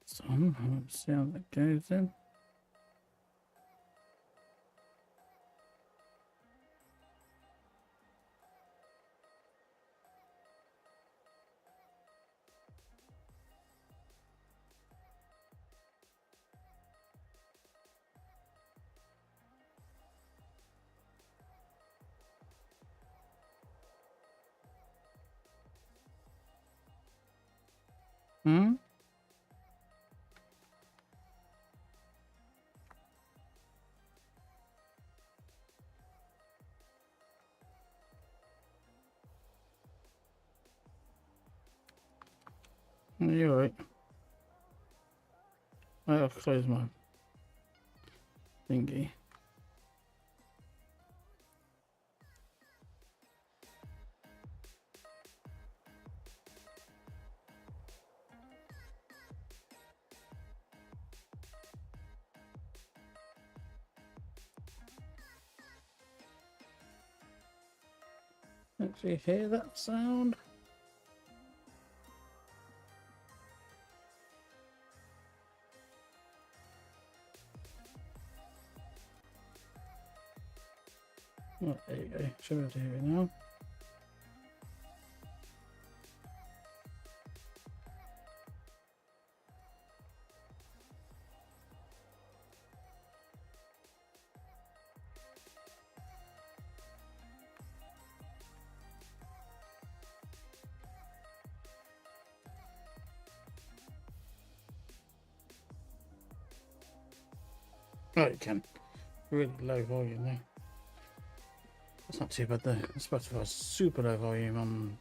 lights on. Let's see how that goes then. Hmm? You're right. I'll close my thingy. Actually hear that sound? Oh, there you go. Should be able to hear it now. Oh, you can. Really low volume there. That's not too bad though. It's supposed to be super low volume on.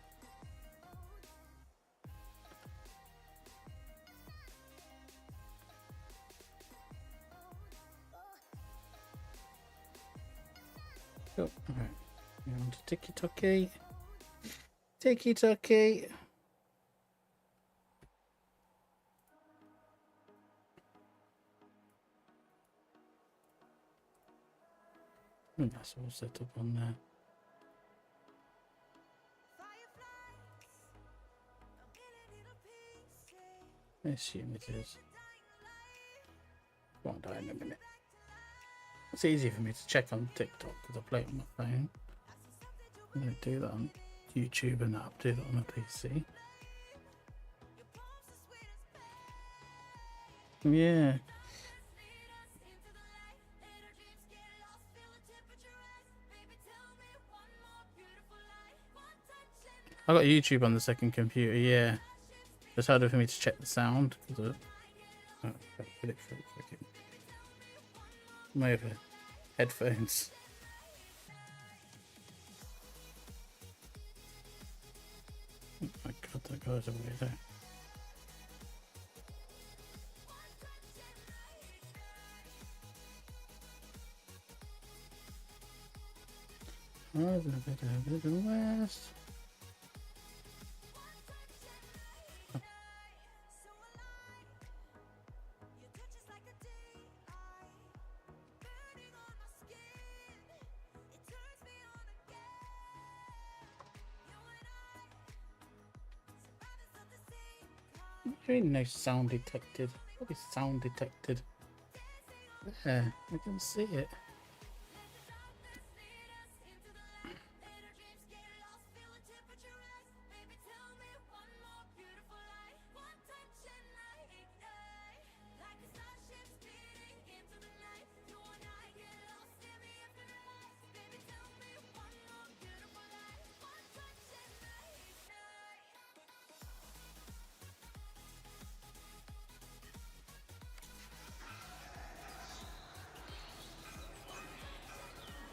Oh, alright. You want to tiki-taki? Tiki-taki! That's all set up on there. I assume it is. Won't die in a minute. It's easy for me to check on TikTok because I play it on my phone. I don't do that on YouTube and that. Do that on my PC. Yeah. I got YouTube on the second computer, yeah. It's harder for me to check the sound because of my other headphones. Oh my god, that guy's away there. Oh, a bit of west. There ain't no sound detected. What is sound detected? There, I can see it.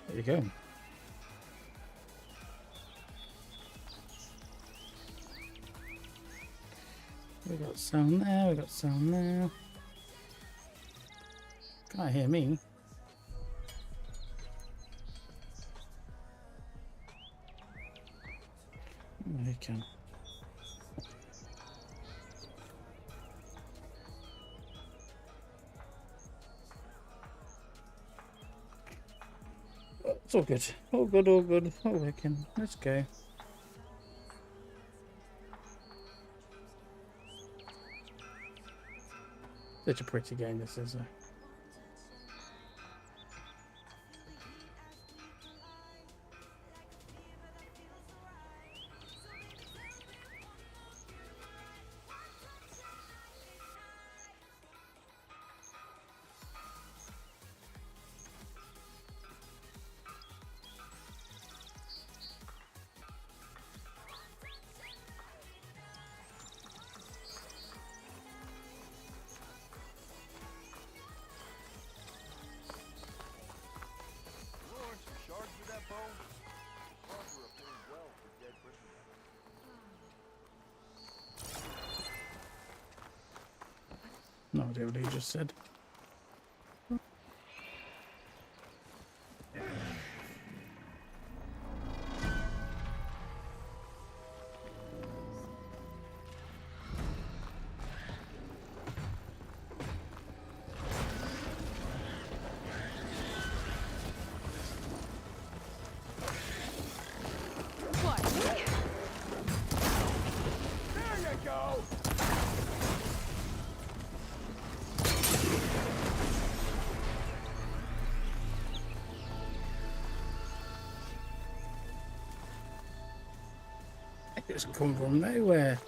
There you go. We got sound there, we got sound there. Can't hear me. Oh, you can. It's all good. All good, all good. All working. Let's go. Such a pretty game this is. No idea what he just said. It's come from nowhere.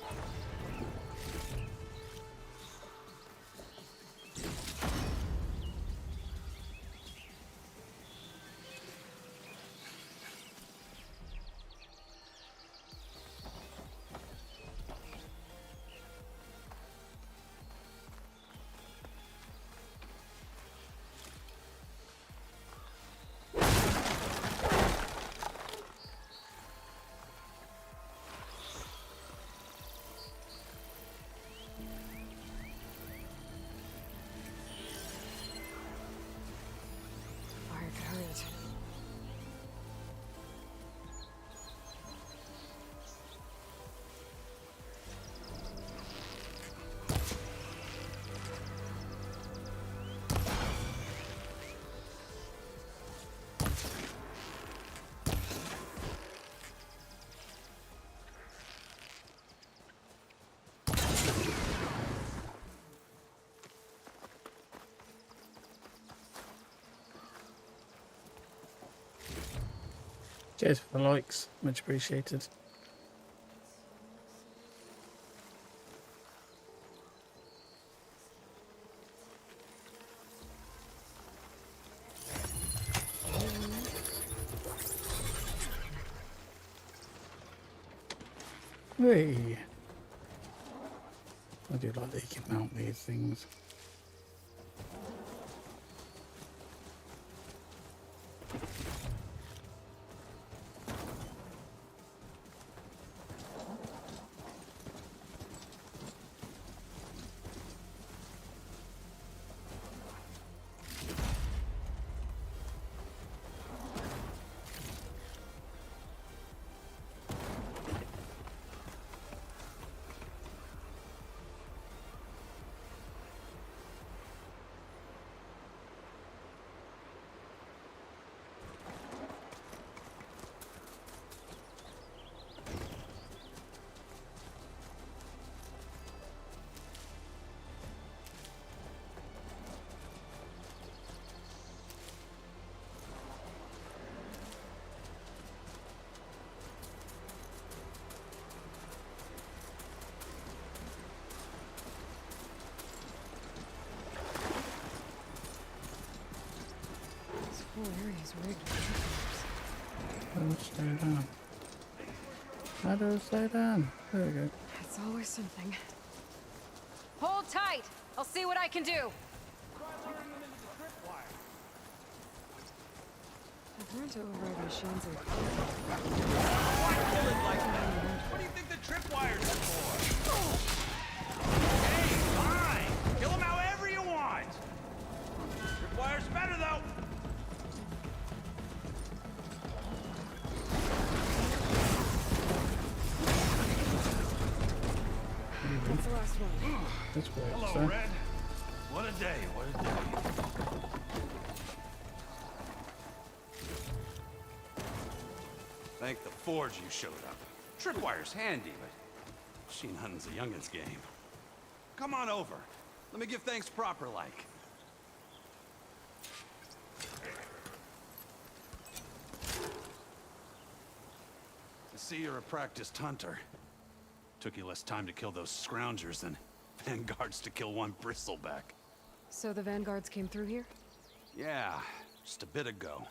Cheers for the likes, much appreciated. Hey, I do like that you can mount these things. whole area's rigged with tripwires. How do I slow down? How do I slow down? There we go. It's always something. Hold tight! I'll see what I can do! I've learned to override machines or... What do you think the tripwires are for? Hey, fine! Kill them however you want! Tripwire's better, though! That's the last one. That's great. Hello, Red. What a day, what a day. Thank the Forge you showed up. Tripwire's handy, but machine hunting's a youngin's game. Come on over. Let me give thanks proper like. I see you're a practiced hunter. Took you less time to kill those scroungers than vanguards to kill one bristleback. So the vanguards came through here? Yeah, just a bit ago.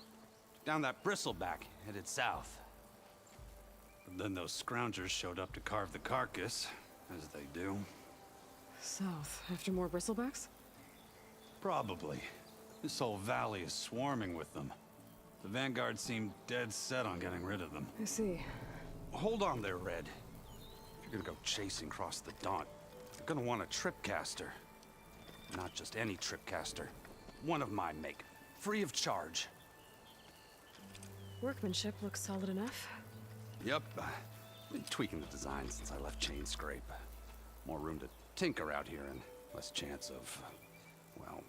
Down that bristleback, headed south. But then those scroungers showed up to carve the carcass, as they do. South, after more bristlebacks? Probably. This whole valley is swarming with them. The vanguard seemed dead set on getting rid of them. I see. Hold on there, Red. If you're gonna go chasing across the Daunt, you're gonna want a tripcaster. Not just any tripcaster. One of my make. Free of charge. Workmanship looks solid enough. Yep. Been tweaking the design since I left Chain Scrape. More room to tinker out here and less chance of, well,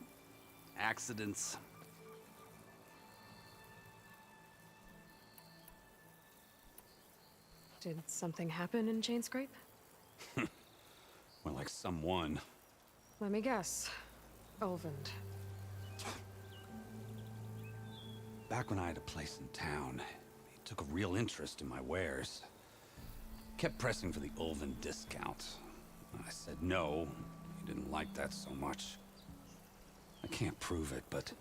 accidents. Did something happen in Chain Scrape? Well, like someone. Let me guess. Olvend. Back when I had a place in town, he took a real interest in my wares. Kept pressing for the Ulven discount. I said no. He didn't like that so much. I can't prove it, but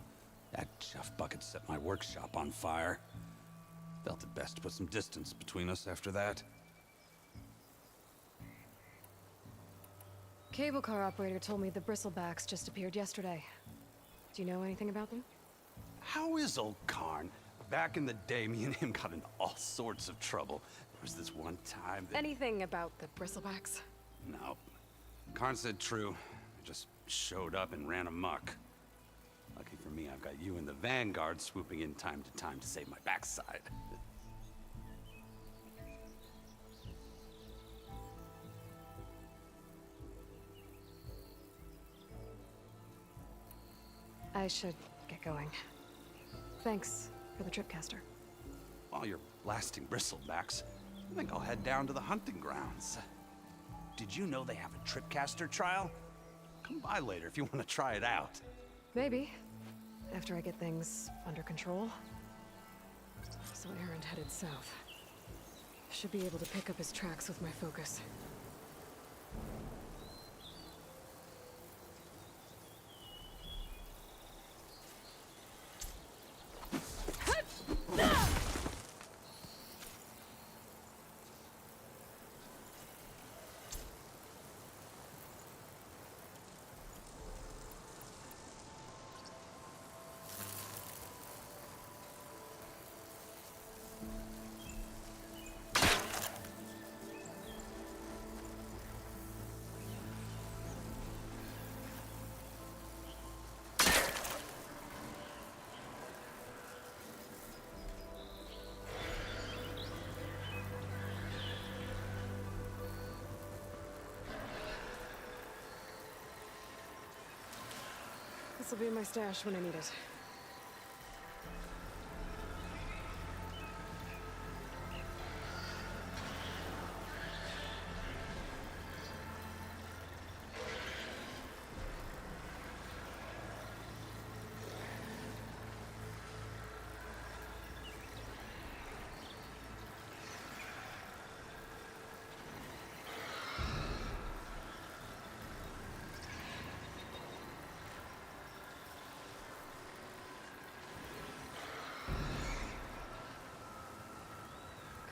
that chuff bucket set my workshop on fire. Felt it best to put some distance between us after that. Cable car operator told me the bristlebacks just appeared yesterday. Do you know anything about them? How is old Karn? Back in the day, me and him got into all sorts of trouble. There was this one time that... Anything about the bristlebacks? No. Karn said true. I just showed up and ran amok. Lucky for me, I've got you and the Vanguard swooping in time to save my backside. I should get going. Thanks for the tripcaster. While you're blasting bristlebacks, I think I'll head down to the hunting grounds. Did you know they have a tripcaster trial? Come by later if you want to try it out. Maybe. After I get things under control. So Erend headed south. Should be able to pick up his tracks with my focus. This'll be in my stash when I need it.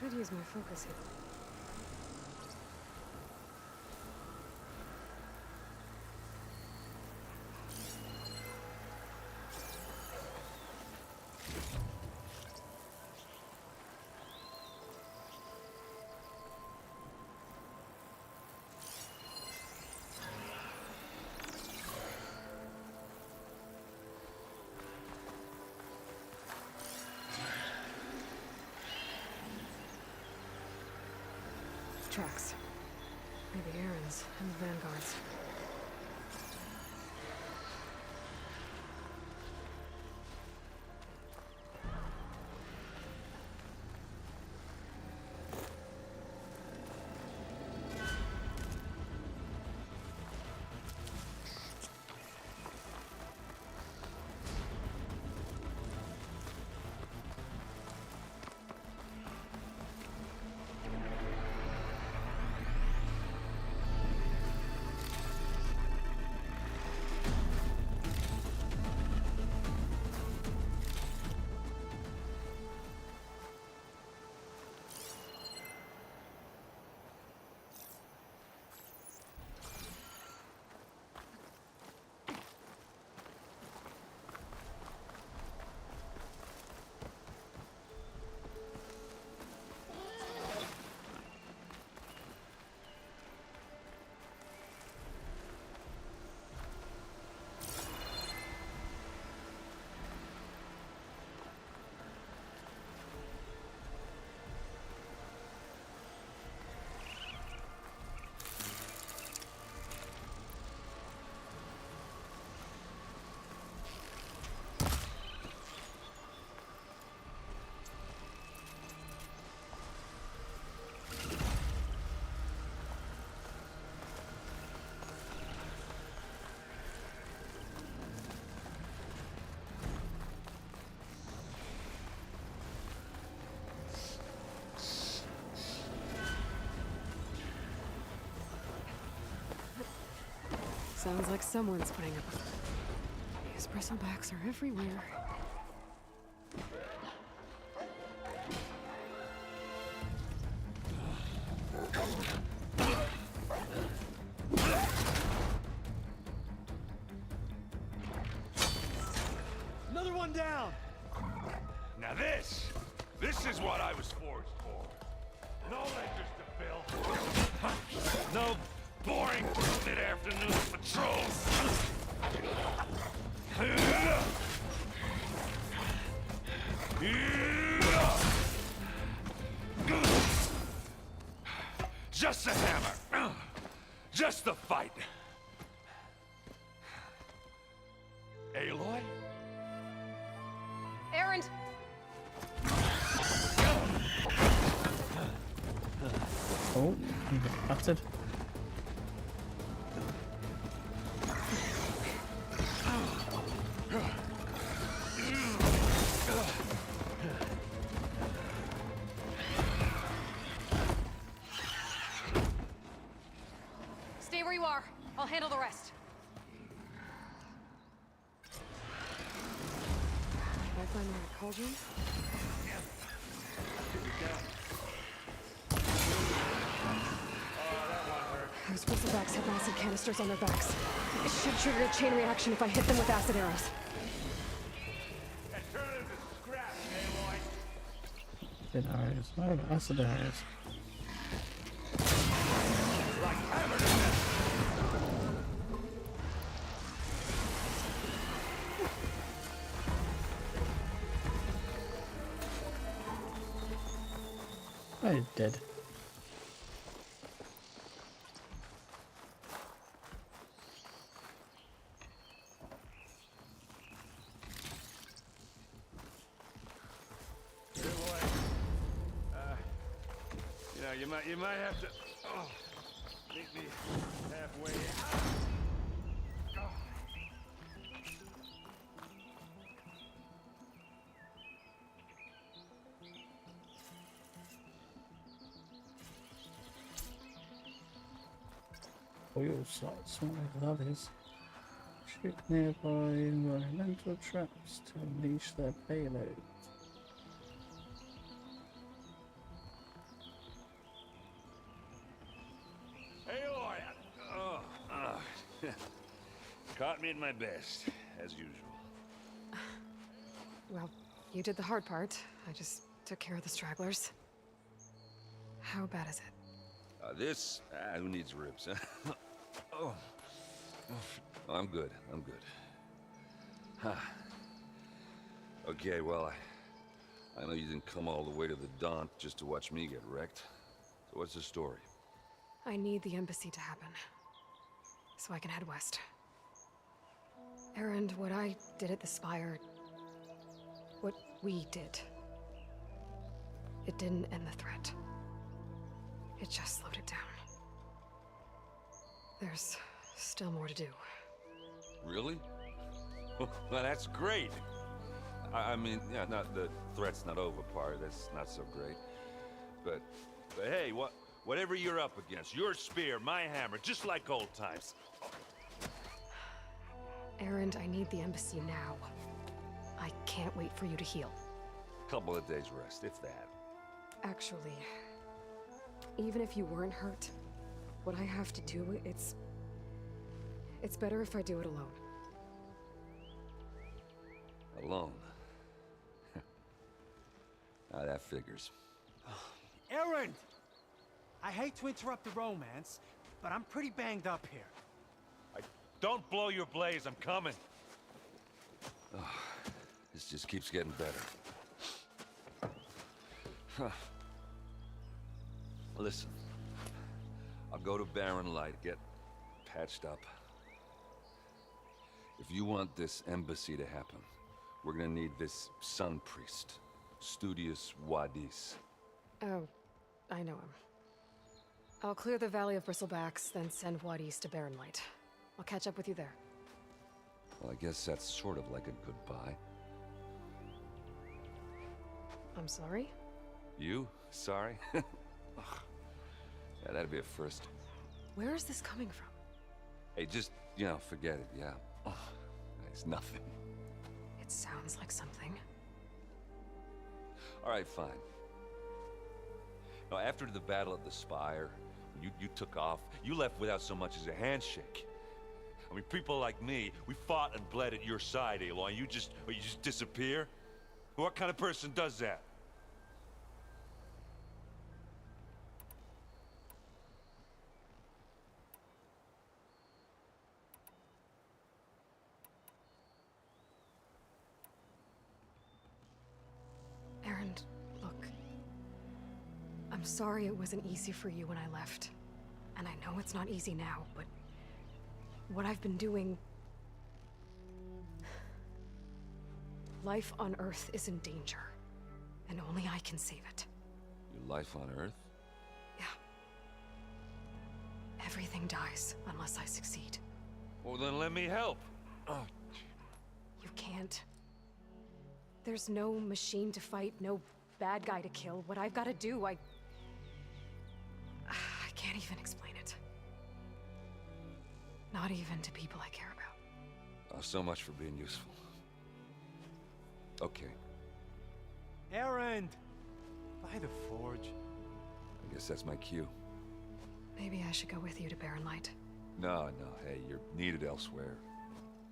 Could use my focus here. Tracks. Maybe Erend's and the Vanguard's. Sounds like someone's putting up a... These bristlebacks are everywhere. Another one down! Now this is what I was forged for. No ledgers to fill. No boring mid-afternoon patrols. Just a hammer. Just the fight. Aloy? Erend! Oh, you got battered. Stay where you are. I'll handle the rest. Did I find the right cauldron? Those bristlebacks have acid canisters on their backs. It should trigger a chain reaction if I hit them with acid arrows. And turn it into scrap, Aloy. Acid arrows. Oh, acid arrows. Like hammer to death. Oh, you're dead. You might have to meet me halfway. Oil sites, whatever that is. Shoot nearby environmental traps to unleash their payload. Caught me at my best, as usual. Well, you did the hard part. I just took care of the stragglers. How bad is it? Who needs ribs, huh? Oh. I'm good, I'm good. Huh. Okay, well, I know you didn't come all the way to the Daunt just to watch me get wrecked. So what's the story? I need the embassy to happen, so I can head west. Erend, what I did at the Spire, what we did, it didn't end the threat. It just slowed it down. There's still more to do. Really? Well, that's great. I mean, yeah, not the threat's not over part. That's not so great. But hey, whatever you're up against, your spear, my hammer, just like old times. Erend, I need the embassy now. I can't wait for you to heal. Couple of days rest, if that. Actually, even if you weren't hurt, what I have to do, it's better if I do it alone. Alone. Now that figures. Erend! I hate to interrupt the romance, but I'm pretty banged up here. Don't blow your blaze, I'm coming. Oh, this just keeps getting better. Huh. Listen, I'll go to Barren Light, get patched up. If you want this embassy to happen, we're gonna need this sun priest, Studious Wadis. Oh, I know him. I'll clear the Valley of Bristlebacks, then send Wadis to Barren Light. I'll catch up with you there. Well, I guess that's sort of like a goodbye. I'm sorry? You? Sorry? Ugh. Yeah, that'd be a first. Where is this coming from? Hey, just, you know, forget it, yeah? Oh, it's nothing. It sounds like something. All right, fine. Now, after the Battle of the Spire, you took off, you left without so much as a handshake. I mean, people like me, we fought and bled at your side, Aloy. You just disappear? What kind of person does that? Aaron, look. I'm sorry it wasn't easy for you when I left. And I know it's not easy now, but what I've been doing... Life on Earth is in danger, and only I can save it. Your life on Earth? Yeah. Everything dies unless I succeed. Well, then let me help. Oh. You can't. There's no machine to fight, no bad guy to kill. What I've got to do, I can't even explain it. Not even to people I care about. Oh, so much for being useful. Okay, Erend! By the forge. I guess that's my cue. Maybe I should go with you to Barren Light. No, hey, you're needed elsewhere.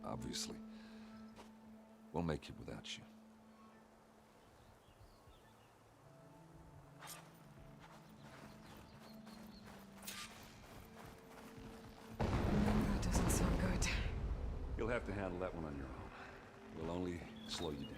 Obviously. We'll make it without you. That doesn't sound good. You'll have to handle that one on your own. We'll only slow you down.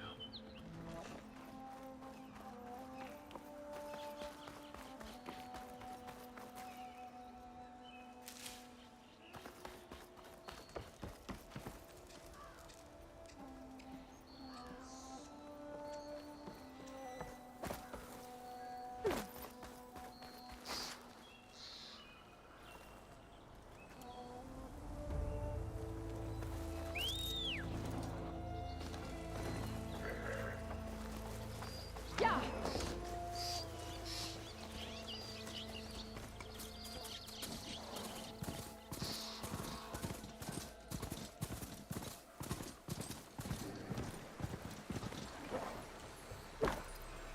Yeah!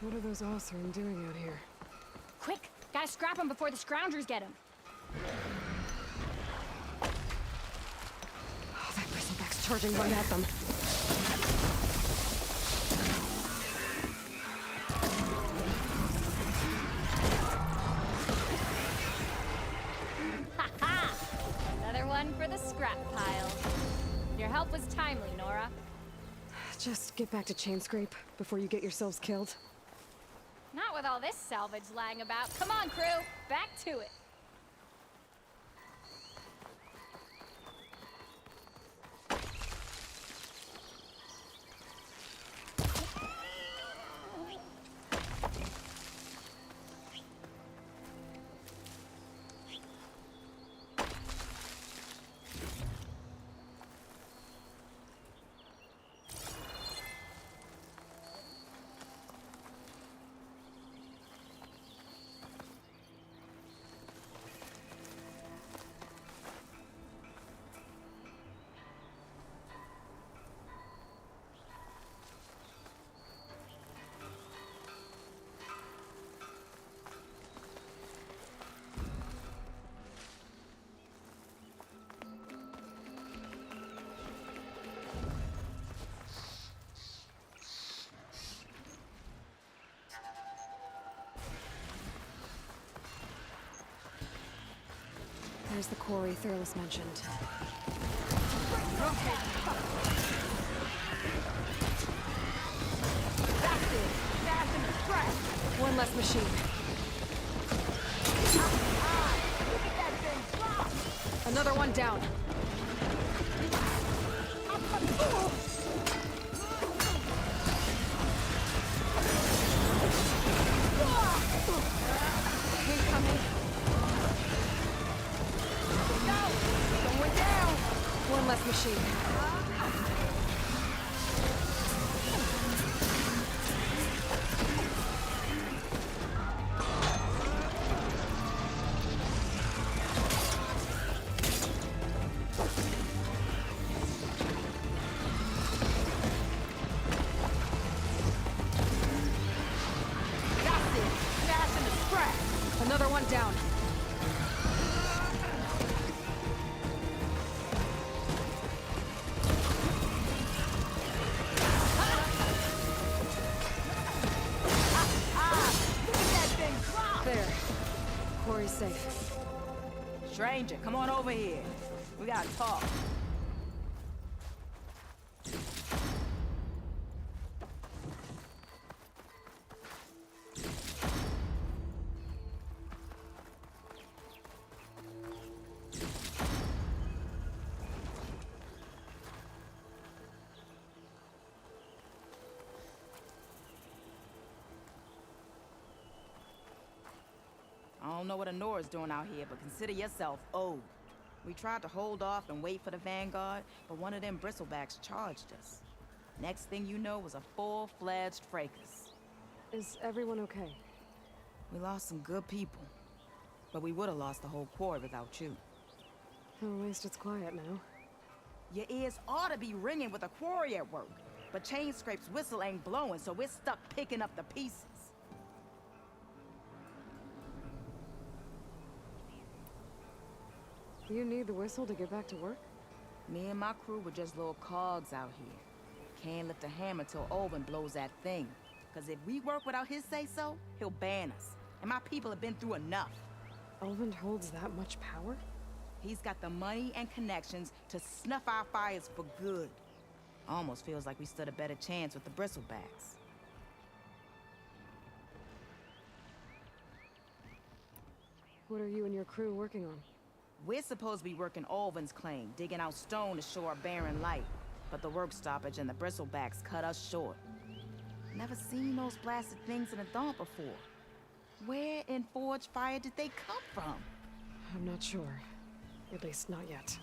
What are those Oseram doing out here? Quick! Gotta scrap him before the scroungers get him. Oh, that bristleback's charging right at them. Another one for the scrap pile. Your help was timely, Nora. Just get back to Chainscrape before you get yourselves killed. Not with all this salvage lying about. Come on, crew! Back to it! There's the quarry Thurles mentioned. That's it! Fast and express! One less machine. Look at that thing drop! Another one down. Incoming. Going down! One less machine. Stranger, come on over here. We gotta talk. I don't know what Honora's doing out here, but consider yourself owed. We tried to hold off and wait for the Vanguard, but one of them bristlebacks charged us. Next thing you know was a full-fledged fracas. Is everyone okay? We lost some good people, but we would have lost the whole quad without you. At least it's quiet now. Your ears ought to be ringing with a quarry at work, but Chain Scrape's whistle ain't blowing, so we're stuck picking up the pieces. You need the whistle to get back to work? Me and my crew were just little cogs out here. Can't lift a hammer till Olvin blows that thing. Cause if we work without his say-so, he'll ban us. And my people have been through enough. Olvin holds that much power? He's got the money and connections to snuff our fires for good. Almost feels like we stood a better chance with the bristlebacks. What are you and your crew working on? We're supposed to be working Olvin's claim, digging out stone to show our barren light. But the work stoppage and the bristlebacks cut us short. Never seen those blasted things in a dump before. Where in Forge Fire did they come from? I'm not sure. At least not yet.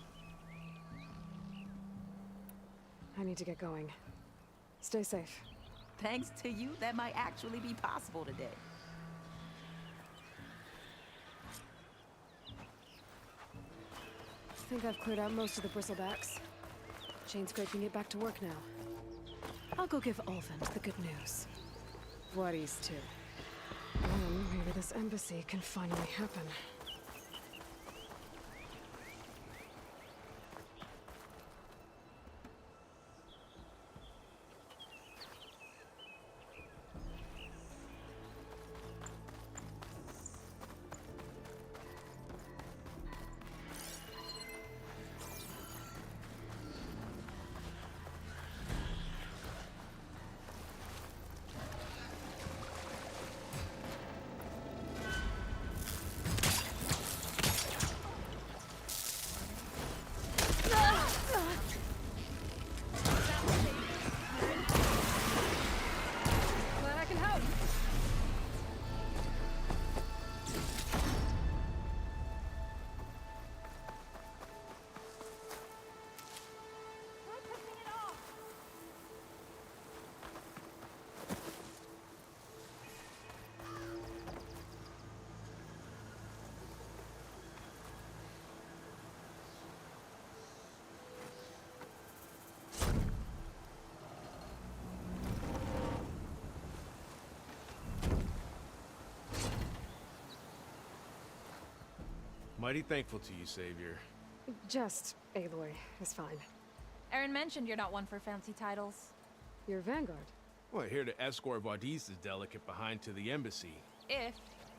I need to get going. Stay safe. Thanks to you, that might actually be possible today. I think I've cleared out most of the bristlebacks. Chain Scrape can get back to work now. I'll go give Olvin the good news. Worries too. Then maybe this embassy can finally happen. Glad I can help. Mighty thankful to you, Savior. Just Aloy is fine. Erin mentioned you're not one for fancy titles. Your Vanguard. Well, here to escort Vaudise's delicate behind to the embassy. If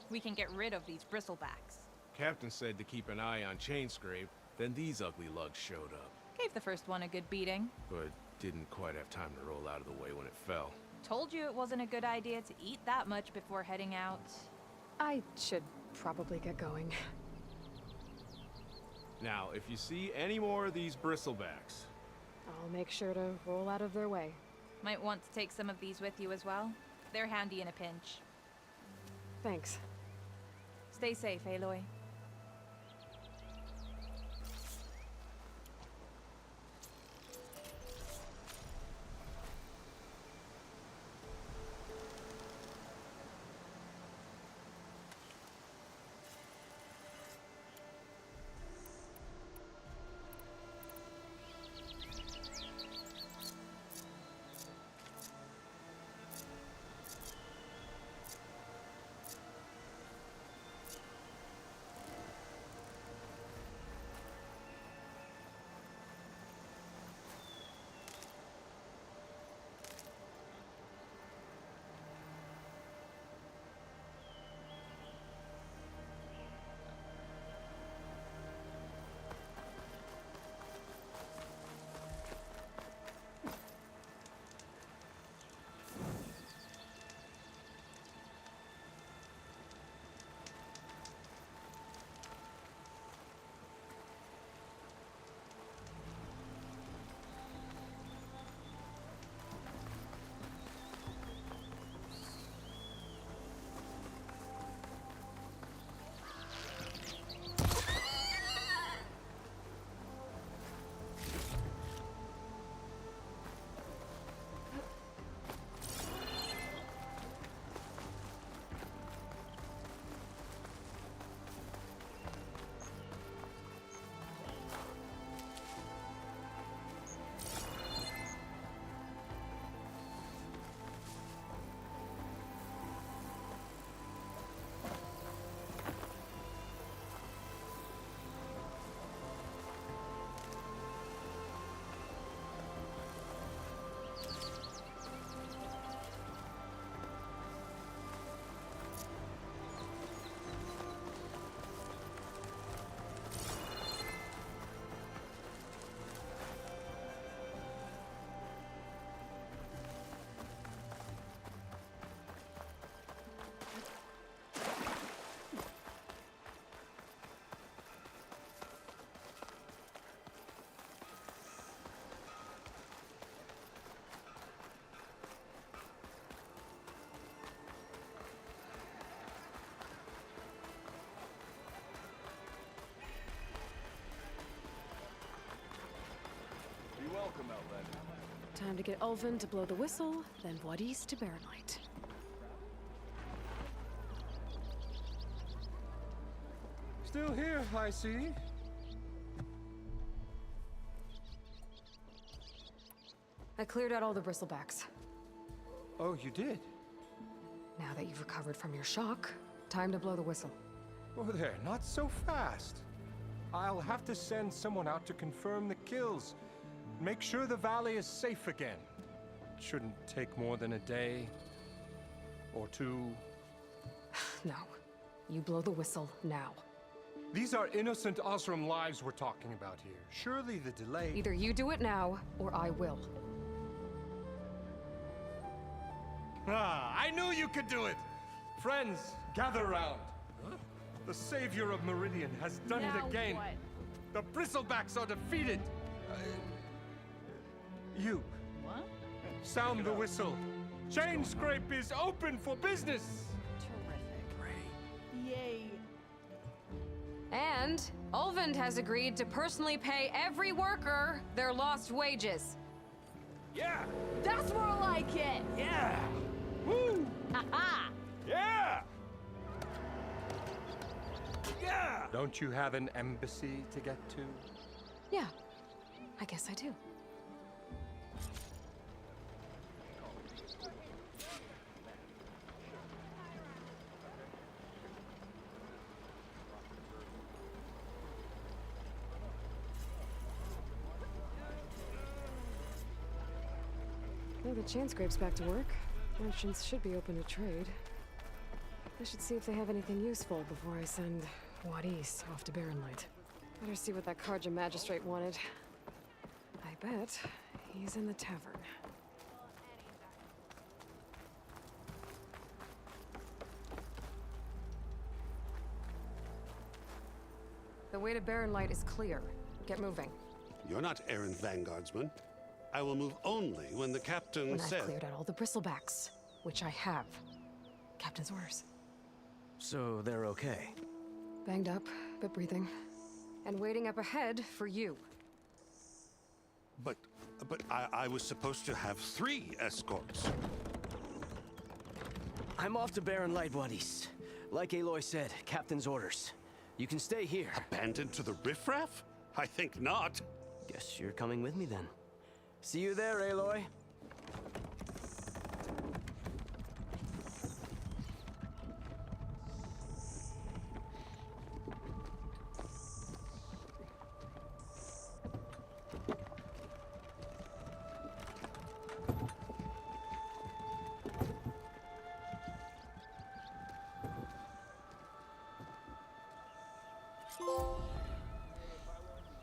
we can get rid of these bristlebacks. Captain said to keep an eye on Chain Scrape, then these ugly lugs showed up. Gave the first one a good beating. But didn't quite have time to roll out of the way when it fell. Told you it wasn't a good idea to eat that much before heading out. I should probably get going. Now, if you see any more of these bristlebacks... I'll make sure to roll out of their way. Might want to take some of these with you as well. They're handy in a pinch. Thanks. Stay safe, Aloy. welcome, Outlander. Time to get Ulvin to blow the whistle, then Wadis to Baronlight. Still here, I see. I cleared out all the bristlebacks. Oh, you did? Now that you've recovered from your shock, time to blow the whistle. Oh, there, not so fast. I'll have to send someone out to confirm the kills. Make sure the valley is safe again. Shouldn't take more than a day or two. No. You blow the whistle now. These are innocent Osram lives we're talking about here. Surely the delay... Either you do it now, or I will. Ah, I knew you could do it! Friends, gather round. The savior of Meridian has done it again. What? The Bristlebacks are defeated. You. What? Sound the whistle. Chain Scrape is open for business. Terrific. Yay. And Ulvin has agreed to personally pay every worker their lost wages. Yeah! That's more like it. Yeah! Woo! Ha-ha. Yeah! Yeah! Don't you have an embassy to get to? Yeah, I guess I do. Well, the chain scrape's back to work. Merchants should be open to trade. I should see if they have anything useful before I send Wadis off to Baronlight. Better see what that Karja magistrate wanted. I bet he's in the tavern. The way to Baronlight is clear. Get moving. You're not errand vanguardsman. I will move only when the captain When says... I've cleared out all the bristlebacks, which I have. Captain's orders. So they're okay? Banged up, but breathing. And waiting up ahead for you. But I was supposed to have 3 escorts. I'm off to Baronlight, Wadis. Like Aloy said, captain's orders. You can stay here. Abandoned to the riffraff? I think not. Guess you're coming with me then. See you there, Aloy.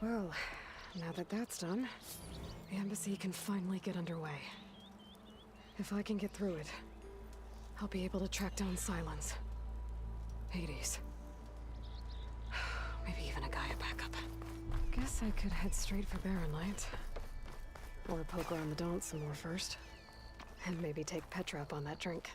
Well, now that that's done, the embassy can finally get underway. If I can get through it, I'll be able to track down Silence, Hades, maybe even a Gaia backup. Guess I could head straight for Baronlight. Or poke around the Daunt some more first. And maybe take Petra up on that drink.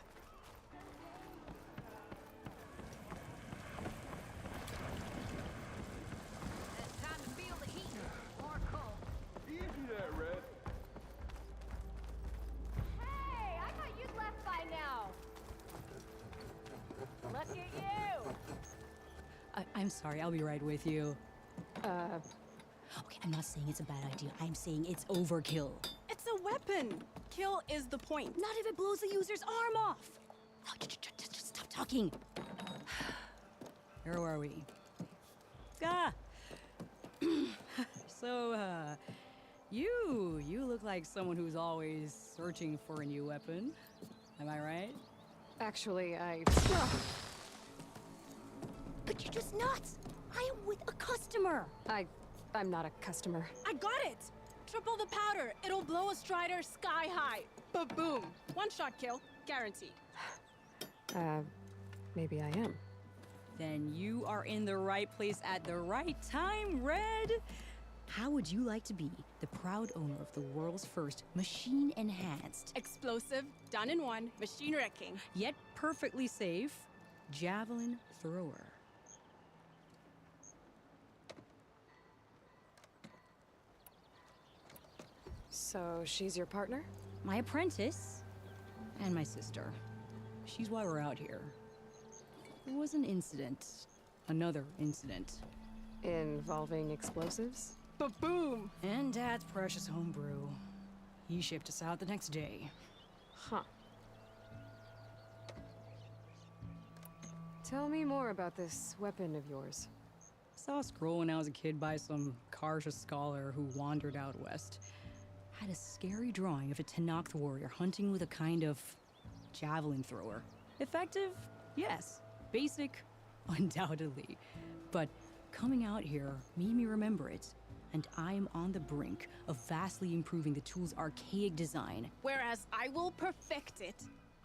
I'm sorry, I'll be right with you. Okay, I'm not saying it's a bad idea. I'm saying it's overkill. It's a weapon. Kill is the point. Not if it blows the user's arm off. Oh, just stop talking. Where are we? Ah! So, you look like someone who's always searching for a new weapon. Am I right? Actually, But you're just nuts! I am with a customer! I'm not a customer. I got it! Triple the powder. It'll blow a Strider sky high. Ba-boom. One-shot kill. Guaranteed. Maybe I am. Then you are in the right place at the right time, Red! How would you like to be the proud owner of the world's first machine-enhanced, Explosive, done in one, machine wrecking, yet perfectly safe, javelin thrower? So she's your partner? My apprentice and my sister. She's why we're out here. There was an incident. Another incident. Involving explosives? Ba-boom! And Dad's precious homebrew. He shipped us out the next day. Huh. Tell me more about this weapon of yours. Saw a scroll when I was a kid by some Karja scholar who wandered out west. Had a scary drawing of a Tenakth warrior hunting with a kind of javelin thrower. Effective? Yes. Basic? Undoubtedly. But coming out here made me remember it, and I am on the brink of vastly improving the tool's archaic design. Whereas I will perfect it.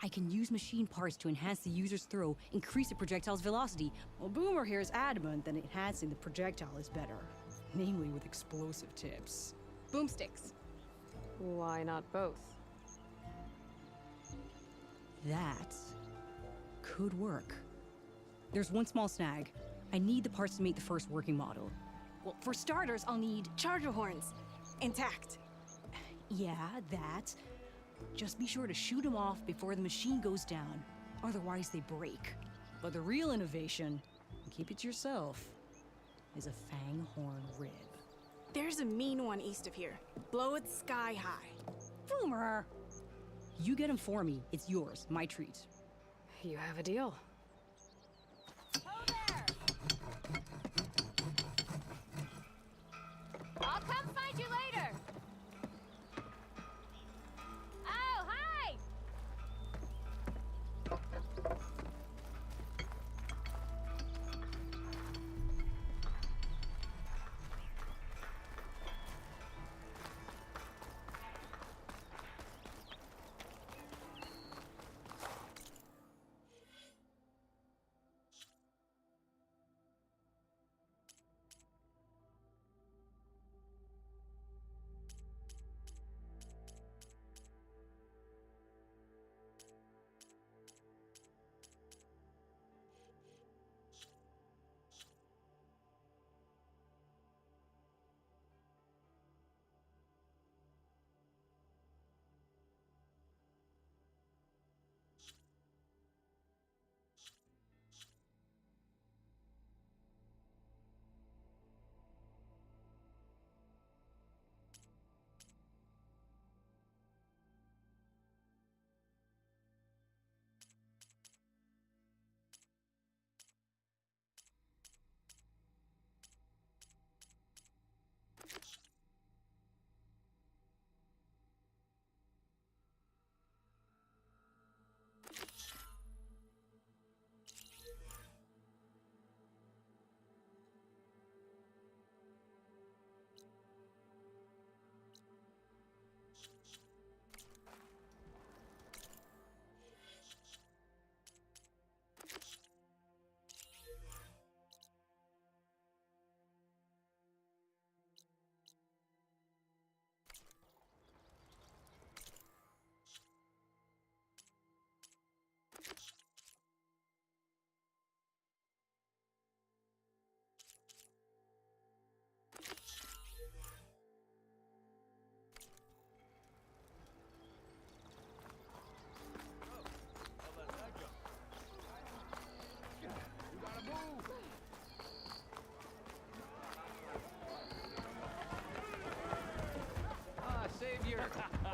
I can use machine parts to enhance the user's throw, increase the projectile's velocity. Well, Boomer here is adamant that enhancing the projectile is better. Namely with explosive tips. Boomsticks. Why not both? That could work. There's one small snag. I need the parts to make the first working model. Well, for starters, I'll need charger horns. Intact. Yeah, that. Just be sure to shoot them off before the machine goes down. Otherwise, they break. But the real innovation, and keep it to yourself, is a fang horn rib. There's a mean one east of here. Blow it sky high. Boomer! You get him for me. It's yours. My treat. You have a deal. I'll come find you later. Oh, hi!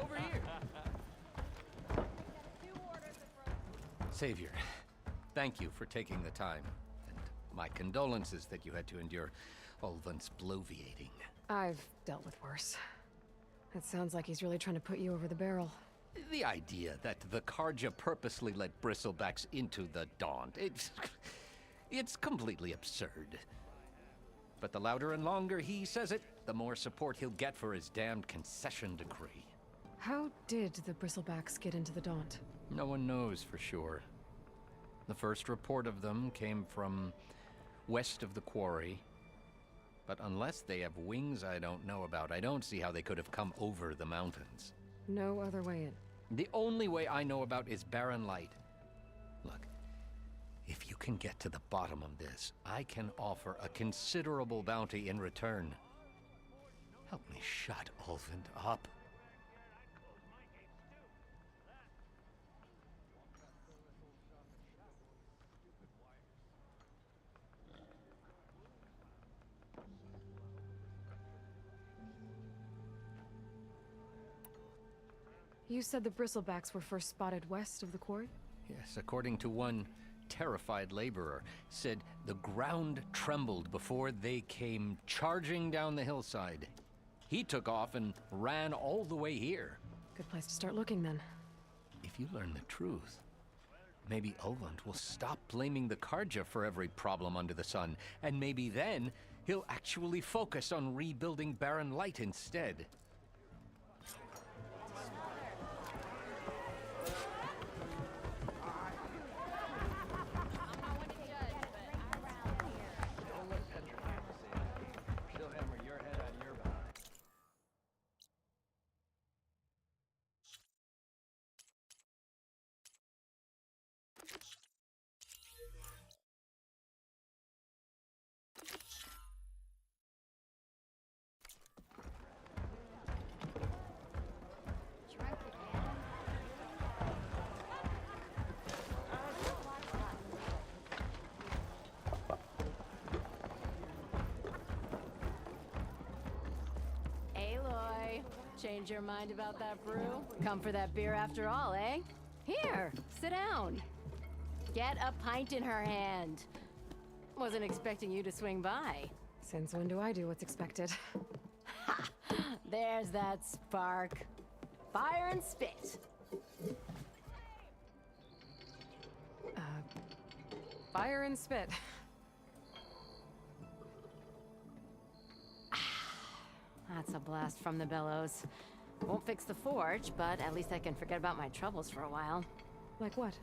Over here. Savior, thank you for taking the time, and my condolences that you had to endure Ulvan's bloviating. I've dealt with worse. It sounds like he's really trying to put you over the barrel. The idea that the Karja purposely let bristlebacks into the Daunt, it's completely absurd. But the louder and longer he says it, the more support he'll get for his damned concession decree. How did the bristlebacks get into the Daunt? No one knows for sure. The first report of them came from west of the quarry. But unless they have wings I don't know about, I don't see how they could have come over the mountains. No other way in. The only way I know about is barren light. Look, if you can get to the bottom of this, I can offer a considerable bounty in return. Help me shut Ulvund up. You said the bristlebacks were first spotted west of the quarry? Yes, according to one terrified laborer, said the ground trembled before they came charging down the hillside. He took off and ran all the way here. Good place to start looking, then. If you learn the truth, maybe Olvund will stop blaming the Karja for every problem under the sun, and maybe then he'll actually focus on rebuilding Barren Light instead. Change your mind about that brew? Come for that beer after all, eh? Here, sit down. Get a pint in her hand. Wasn't expecting you to swing by. Since when do I do what's expected? Ha! There's that spark. Fire and spit. Fire and spit. That's a blast from the bellows. Won't fix the forge, but at least I can forget about my troubles for a while. Like what?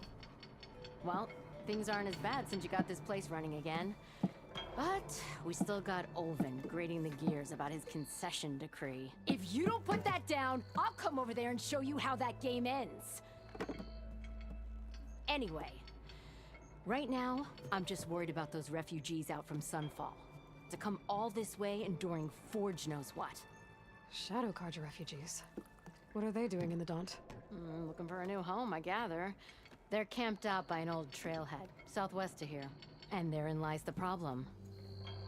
Well, things aren't as bad since you got this place running again. But we still got Olvin grating the gears about his concession decree. If you don't put that down, I'll come over there and show you how that game ends. Anyway, right now, I'm just worried about those refugees out from Sunfall. To come all this way enduring Forge knows what. Shadow Karja refugees. What are they doing in the Daunt? Looking for a new home, I gather. They're camped out by an old trailhead, southwest of here. And therein lies the problem.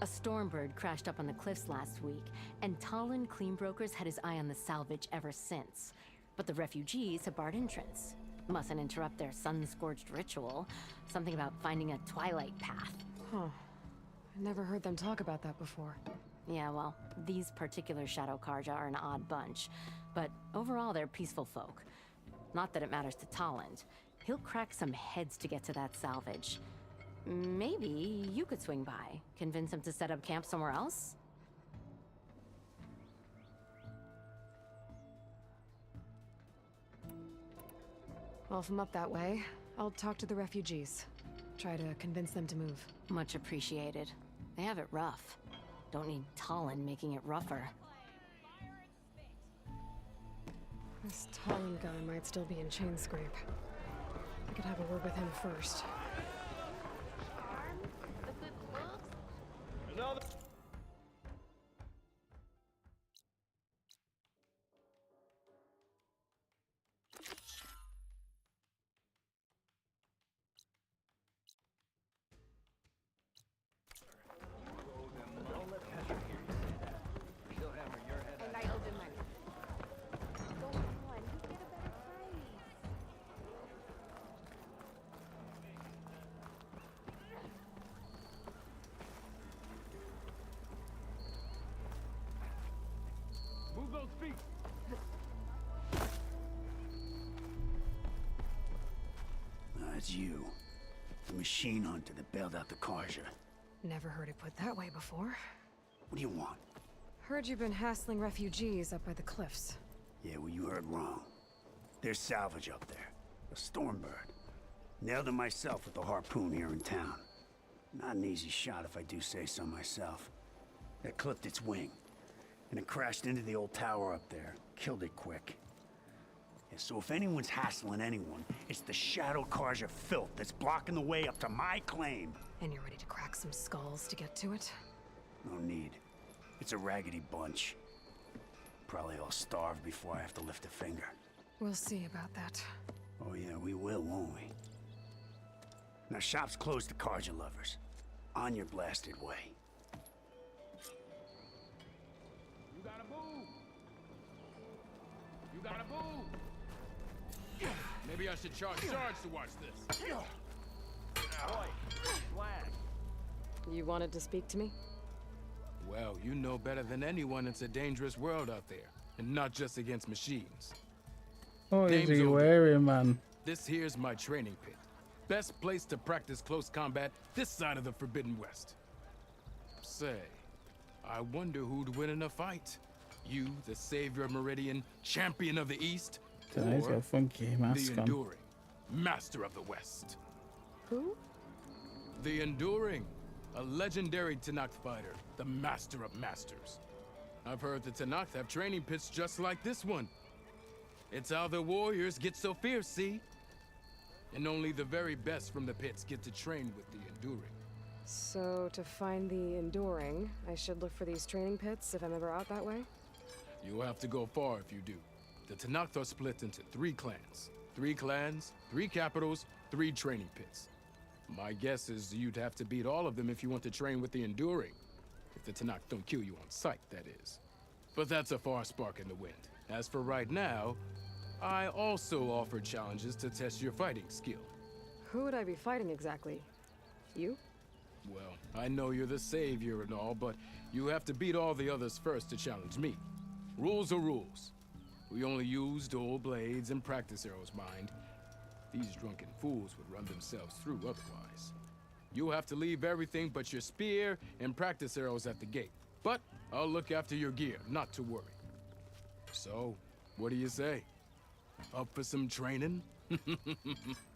A Stormbird crashed up on the cliffs last week, and Talon Cleanbrokers had his eye on the salvage ever since. But the refugees have barred entrance. Mustn't interrupt their sun-scorched ritual. Something about finding a twilight path. Huh. I never heard them talk about that before. Yeah, well, these particular Shadow Karja are an odd bunch. But overall, they're peaceful folk. Not that it matters to Talland. He'll crack some heads to get to that salvage. Maybe you could swing by. Convince him to set up camp somewhere else? Well, if I'm up that way, I'll talk to the refugees. Try to convince them to move. Much appreciated. They have it rough. Don't need Talon making it rougher. This Talon guy might still be in Chainscrape. I could have a word with him first. Move those feet! It's you. The machine hunter that bailed out the Karja. Never heard it put that way before. What do you want? Heard you've been hassling refugees up by the cliffs. Yeah, well, you heard wrong. There's salvage up there. A Stormbird. Nailed it myself with the harpoon here in town. Not an easy shot if I do say so myself. It clipped its wing. And it crashed into the old tower up there. Killed it quick. Yeah, so if anyone's hassling anyone, it's the Shadow Karja filth that's blocking the way up to my claim. And you're ready to crack some skulls to get to it? No need. It's a raggedy bunch. Probably all starved before I have to lift a finger. We'll see about that. Oh yeah, we will, won't we? Now shop's closed to Karja lovers. On your blasted way. You gotta move! You gotta move! Maybe I should charge to watch this. You wanted to speak to me? Well, you know better than anyone it's a dangerous world out there, and not just against machines. What is Name's he Odin. wearing, man? This here's my training pit. Best place to practice close combat this side of the Forbidden West. Say, I wonder who'd win in a fight. You, the savior of Meridian, champion of the East, He's got a funky the mask on. Enduring, master of the West. Who? The Enduring, a legendary Tenakth fighter, the master of masters. I've heard the Tenakth have training pits just like this one. It's how the warriors get so fierce, see? And only the very best from the pits get to train with the Enduring. So, to find the Enduring, I should look for these training pits if I'm ever out that way? You'll have to go far if you do. The Tenakth are split into 3 clans. 3 clans, 3 capitals, 3 training pits. My guess is you'd have to beat all of them if you want to train with the Enduring. If the Tenakth don't kill you on sight, that is. But that's a far spark in the wind. As for right now, I also offer challenges to test your fighting skill. Who would I be fighting exactly? You? Well, I know you're the savior and all, but you have to beat all the others first to challenge me. Rules are rules. We only use dual blades and practice arrows, mind. These drunken fools would run themselves through otherwise. You'll have to leave everything but your spear and practice arrows at the gate. But I'll look after your gear, not to worry. So, what do you say? Up for some training?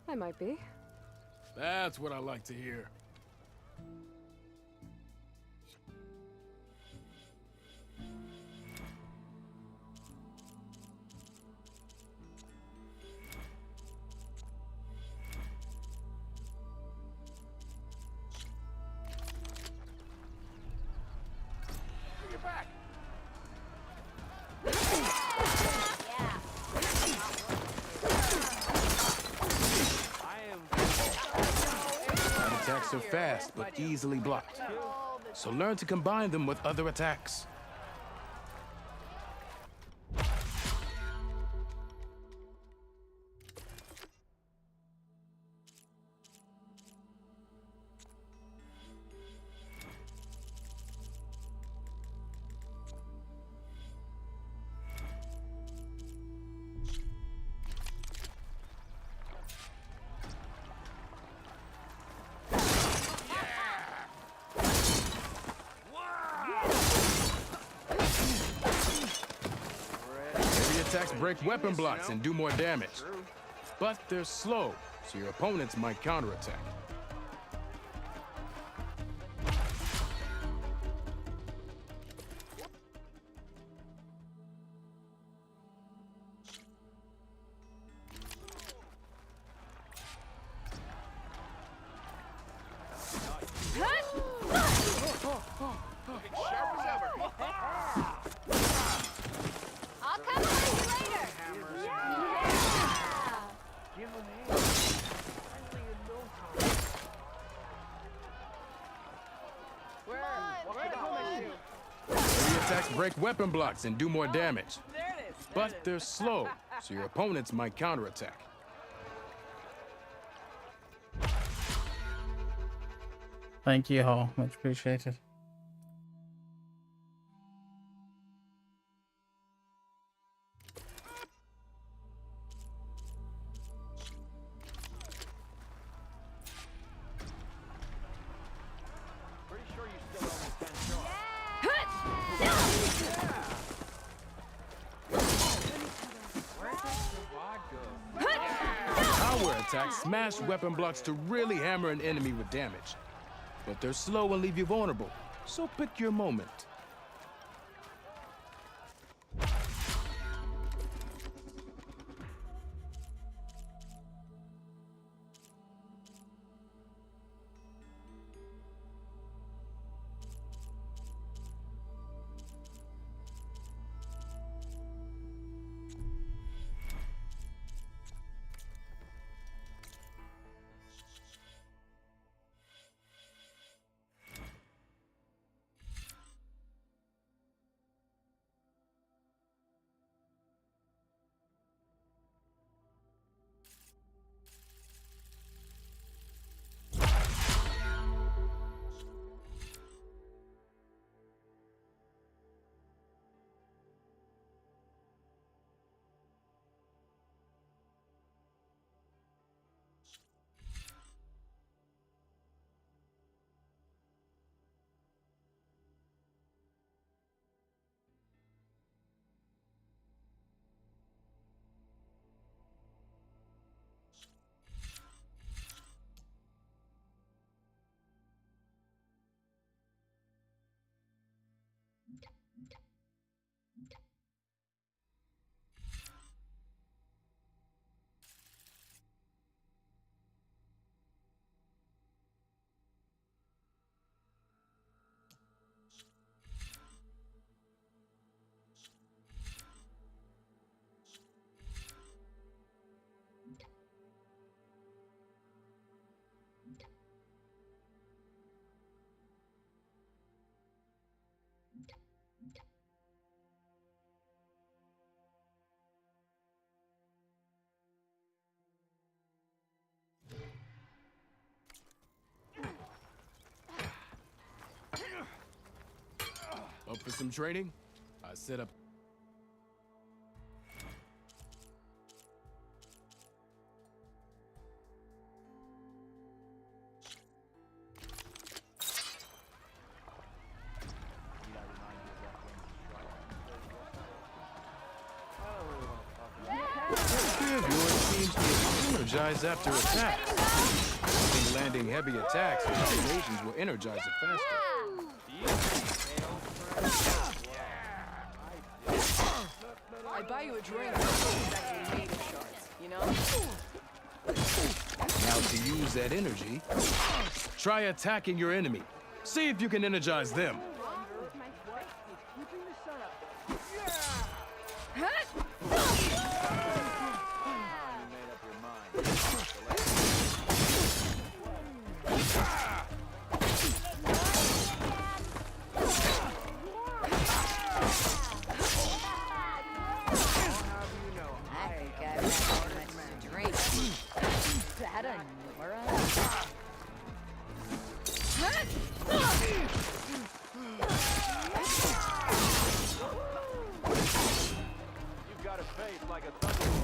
I might be. That's what I like to hear. Attacks are fast, but easily blocked. So learn to combine them with other attacks. Attacks break weapon blocks and do more damage. But they're slow, so your opponents might counterattack. Attacks break weapon blocks and do more damage. But they're slow, so your opponents might counterattack. Thank you, Hall. Much appreciated. Power attacks smash weapon blocks to really hammer an enemy with damage. But they're slow and leave you vulnerable, so pick your moment. some training, I set up. Energized after attacks. I think landing heavy attacks and combinations will energize it faster. I'd buy you a drink if it was actually made of shards, you know? Now to use that energy, try attacking your enemy. See if you can energize them.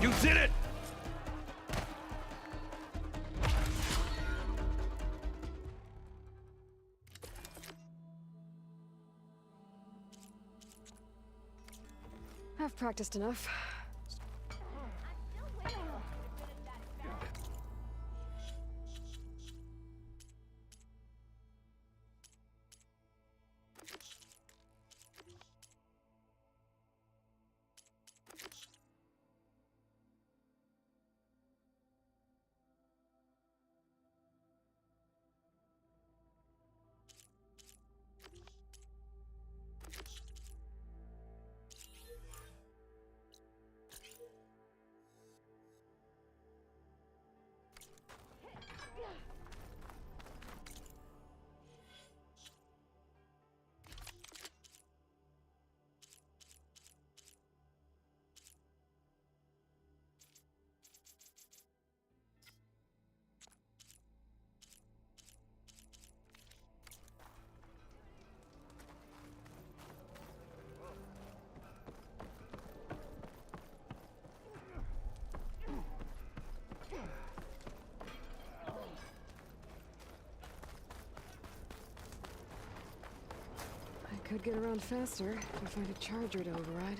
You did it! I've practiced enough. Could get around faster if I find a charger to override.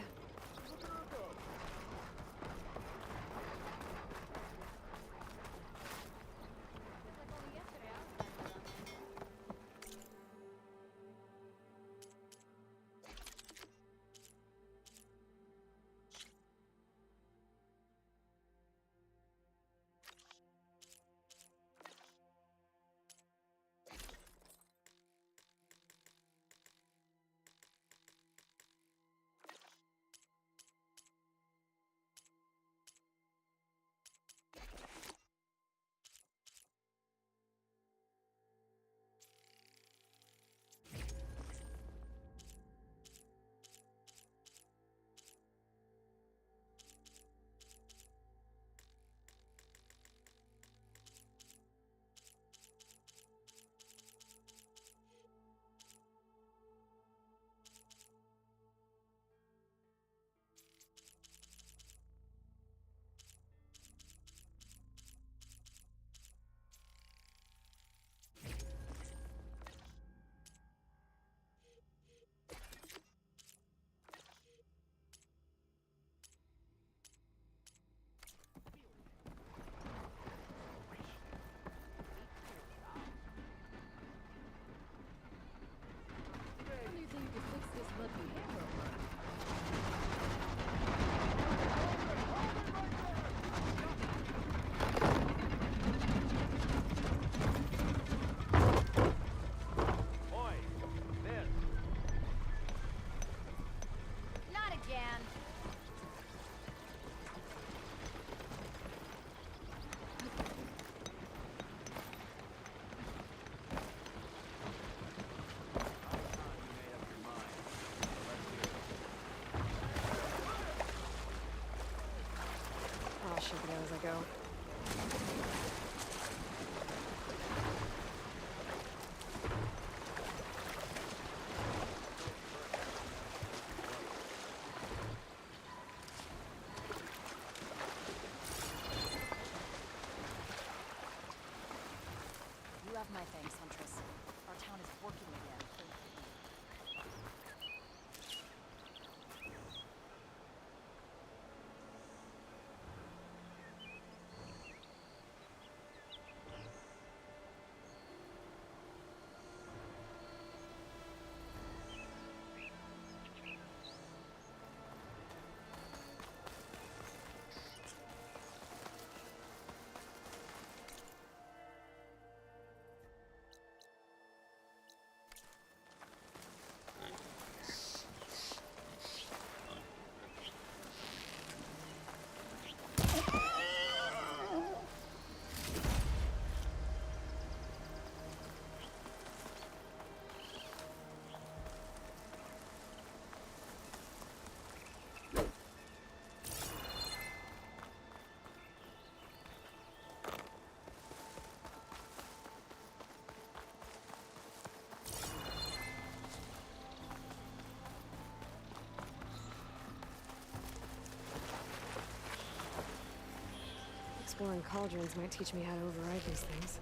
I'll shake it out as I go. exploring cauldrons might teach me how to override these things.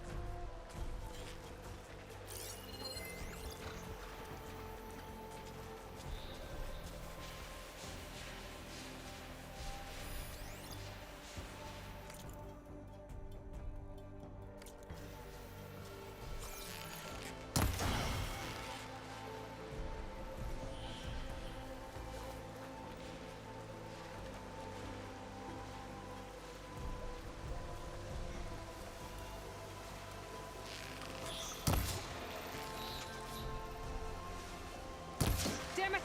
Damn it!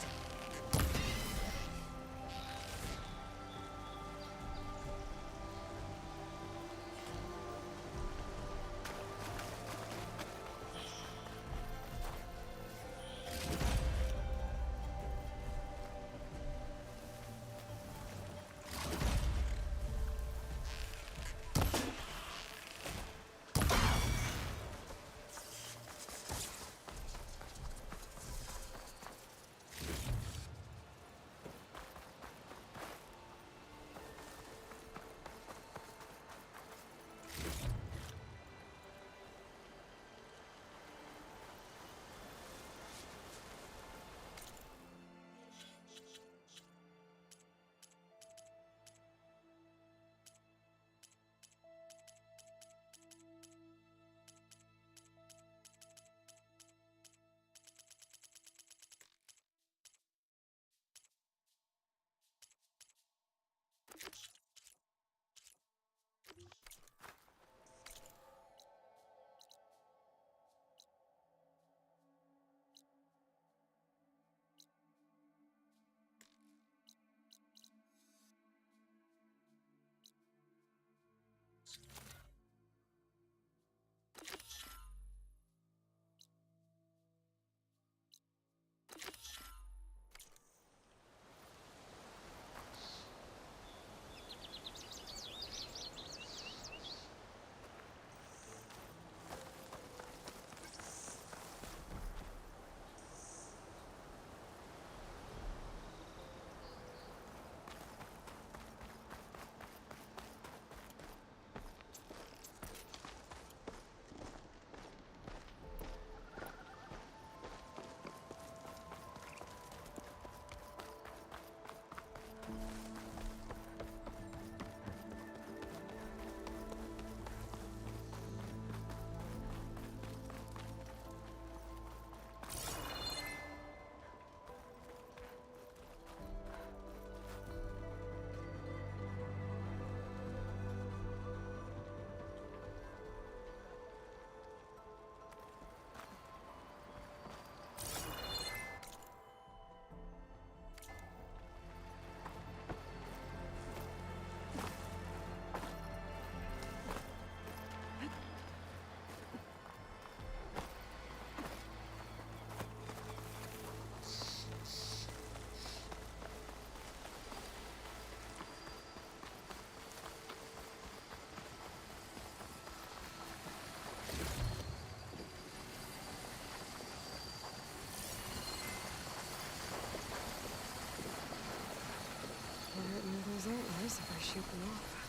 Those antlers if I shoot them off.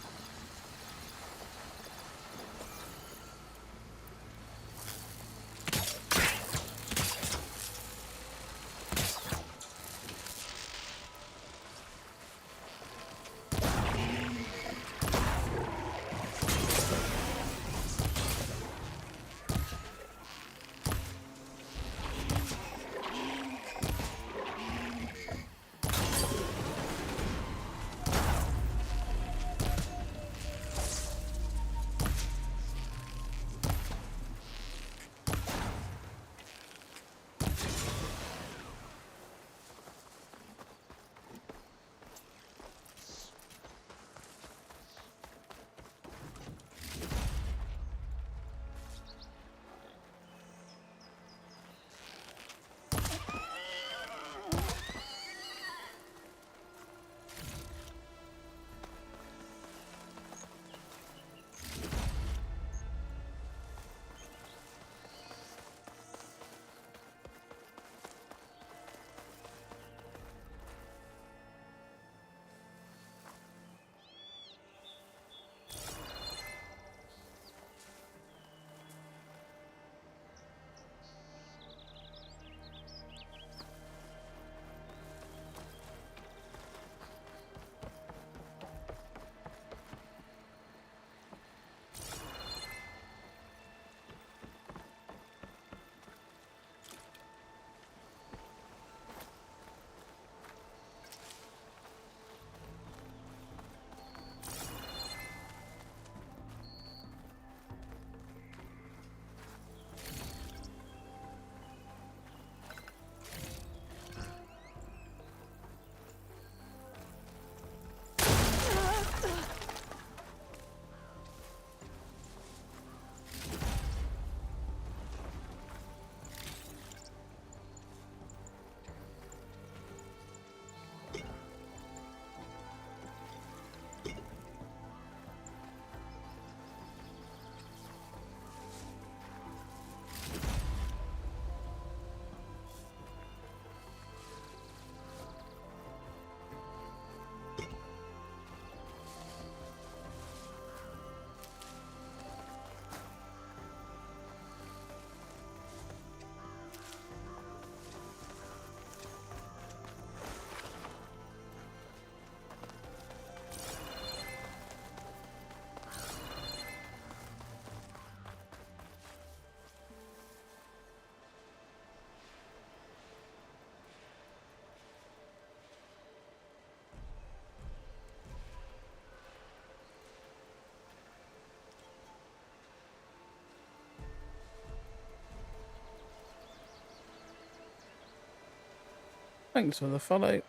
Thanks for the follow.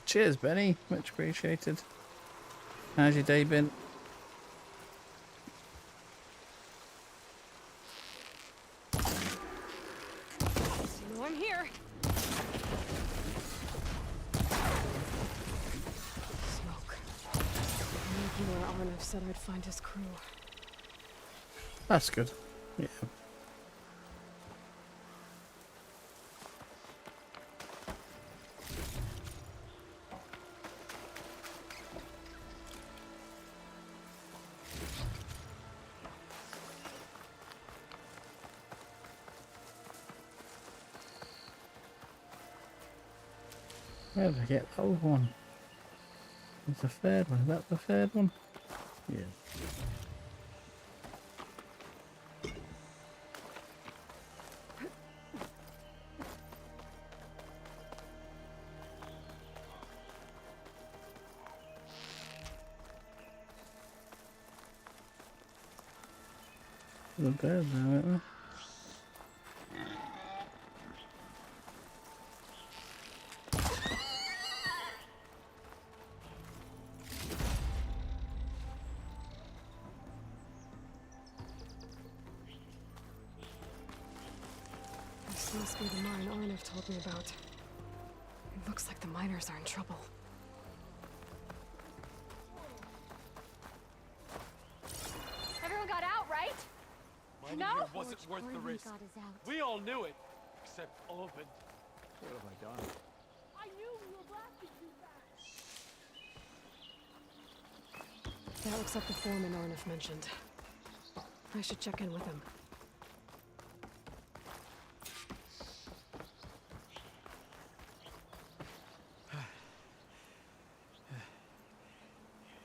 Cheers, Benny. Much appreciated. How's your day been? You know I'm here. Smoke. I knew where Arnav said I'd find his crew. That's good. Yeah. Where did I get that other one? It's the third one. Is that the third one? Yeah. The bird now, isn't there? This must be the mine Arnav told me about. It looks like the miners are in trouble. Everyone got out, right? Mining No? here wasn't worth the risk. We all knew it, except Ulvin. What have I done? I knew we were blasting too fast. That looks like the foreman Arnav mentioned. I should check in with him.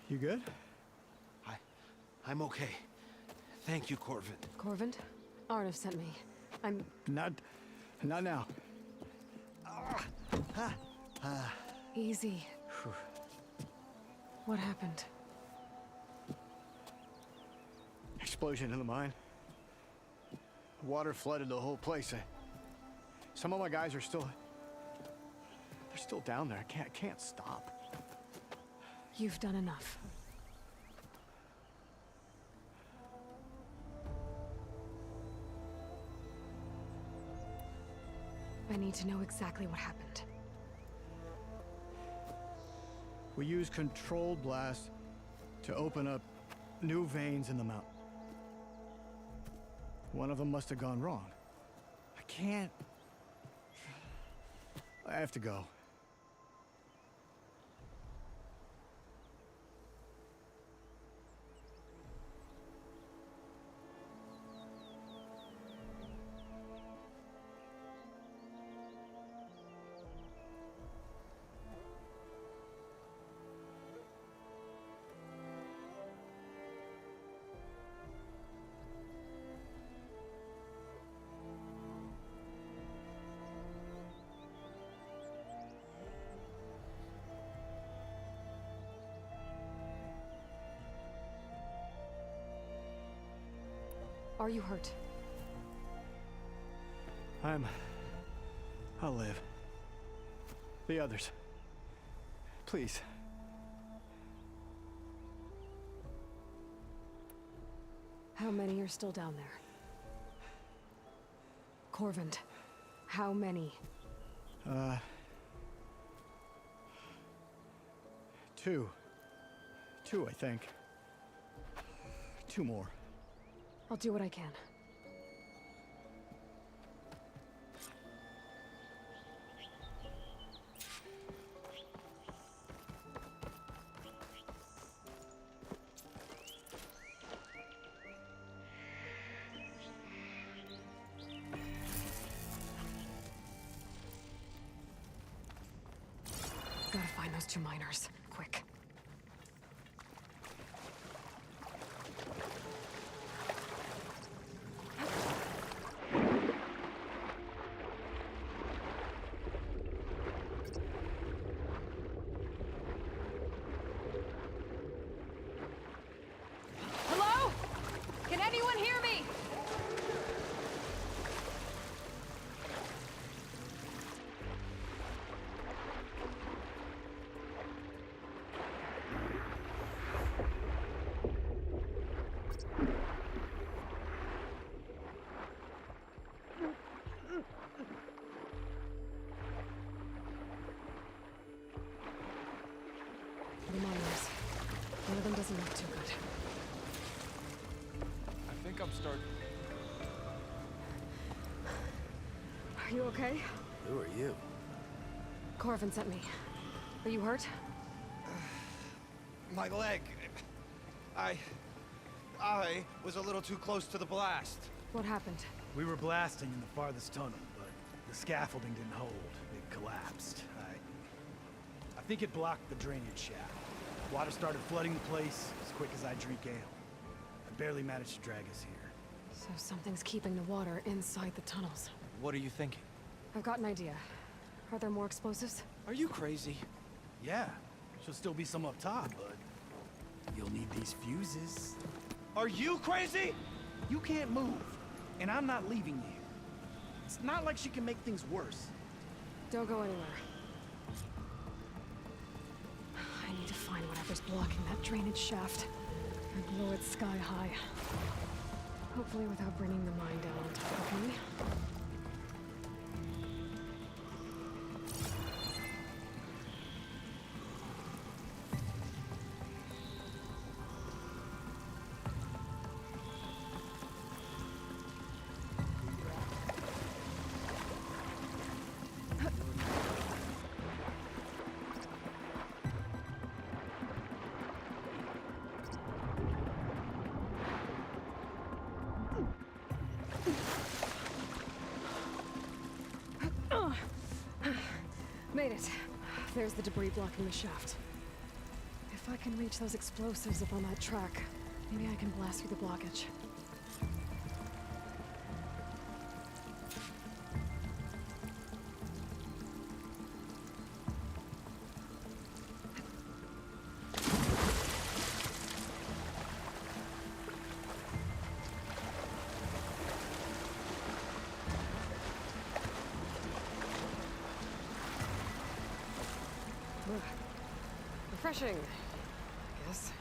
You good? I'm okay. Thank you, Corvin. Corvin? Arnav sent me. I'm... Not now. Easy. What happened? Explosion in the mine. Water flooded the whole place. Some of my guys are still... They're still down there. I can't stop. You've done enough. I need to know exactly what happened. We used controlled blast to open up new veins in the mountain. One of them must have gone wrong. I can't... I have to go. Are you hurt? I'll live. The others. Please. How many are still down there? Corvin, how many? Two. Two, I think. Two more. I'll do what I can. those two miners. Quick. Hello? Can anyone hear me? The miners. One of them doesn't look too good. I think I'm starting. Are you okay? Who are you? Corvin sent me. Are you hurt? My leg. I was a little too close to the blast. What happened? We were blasting in the farthest tunnel, but the scaffolding didn't hold. It collapsed. I think it blocked the drainage shaft. Water started flooding the place as quick as I drink ale. I barely managed to drag us here. So something's keeping the water inside the tunnels. What are you thinking? I've got an idea. Are there more explosives? Are you crazy? Yeah. Should still be some up top, but you'll need these fuses. Are you crazy? You can't move, and I'm not leaving you. It's not like she can make things worse. Don't go anywhere. I need to find whatever's blocking that drainage shaft and blow it sky high. Hopefully without bringing the mine down on top of me. Made it. There's the debris blocking the shaft. If I can reach those explosives up on that track, maybe I can blast through the blockage. Refreshing, I guess.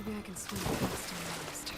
Maybe I can swim past him next.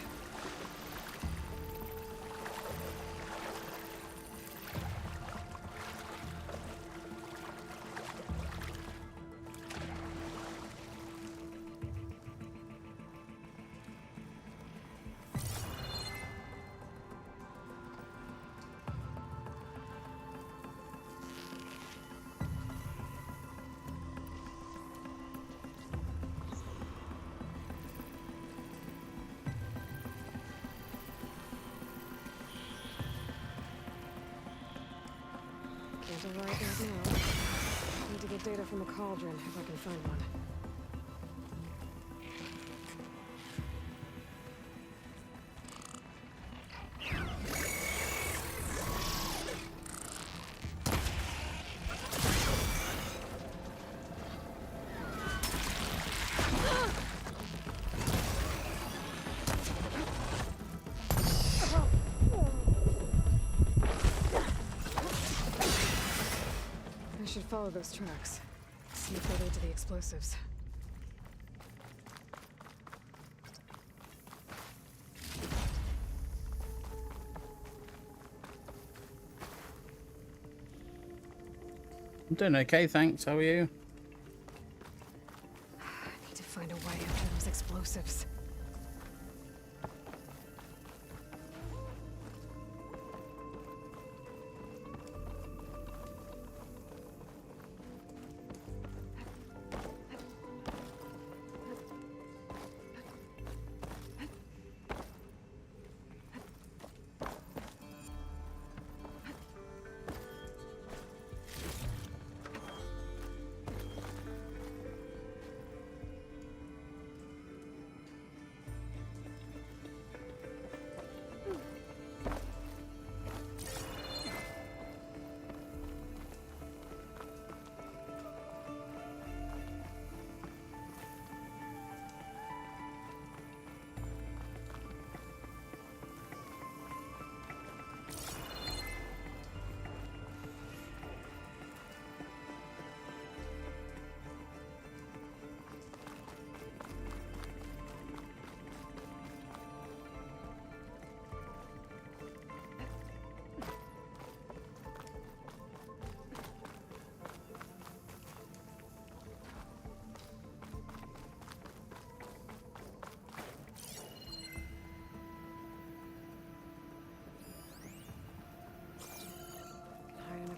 Can't override those now. Need to get data from the cauldron if I can find one. I should follow those tracks. See if they lead to the explosives. I'm doing okay, thanks. How are you? I need to find a way after those explosives.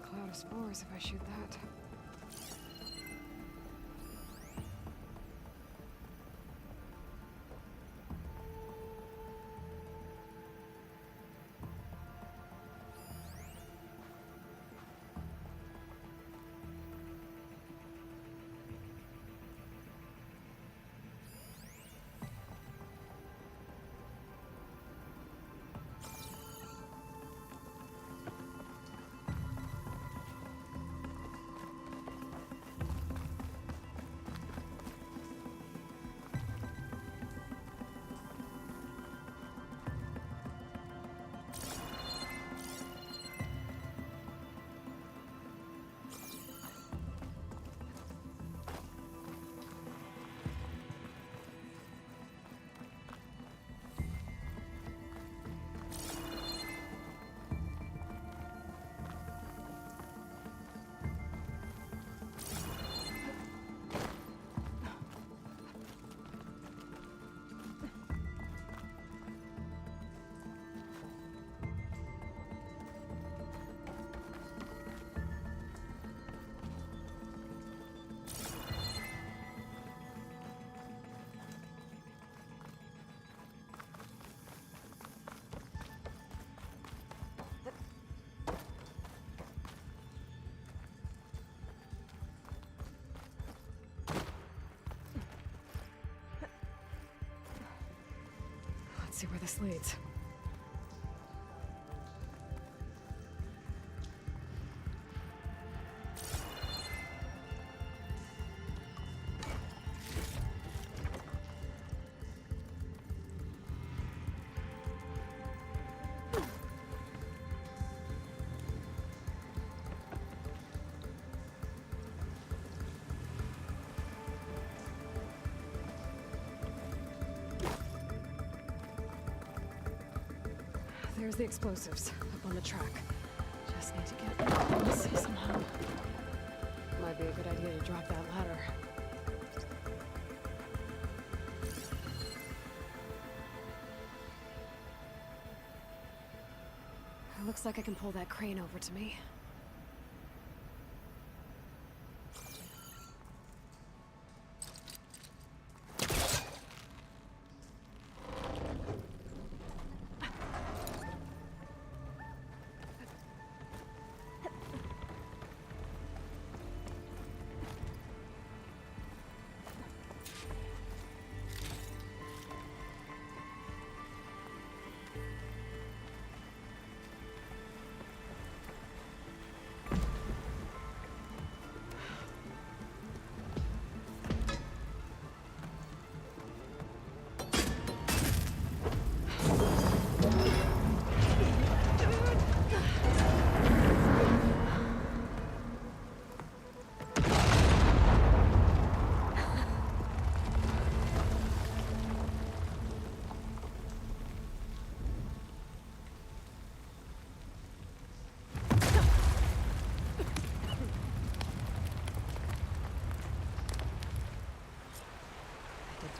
Cloud of spores if I shoot that. Let's see where this leads. There's the explosives up on the track. Just need to get this somehow. Might be a good idea to drop that ladder. It looks like I can pull that crane over to me.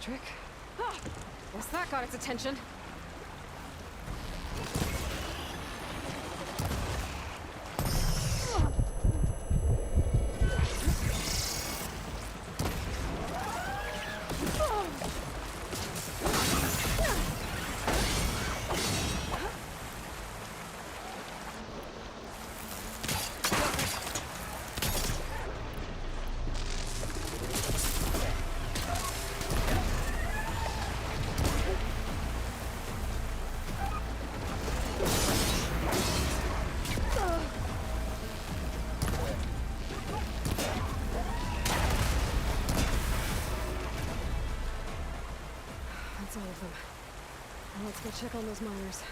Trick. Ah, guess that got its attention. That's all of them. Now let's go check on those miners.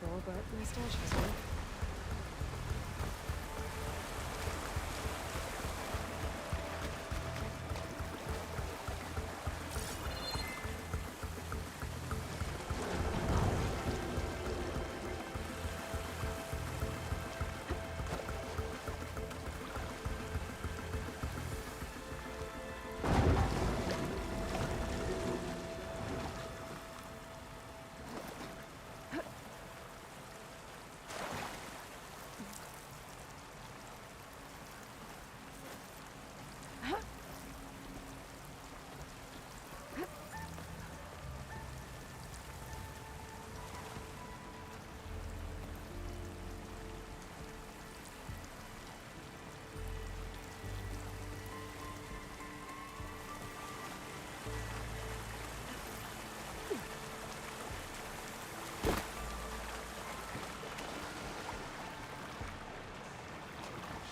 before, but my stash has one.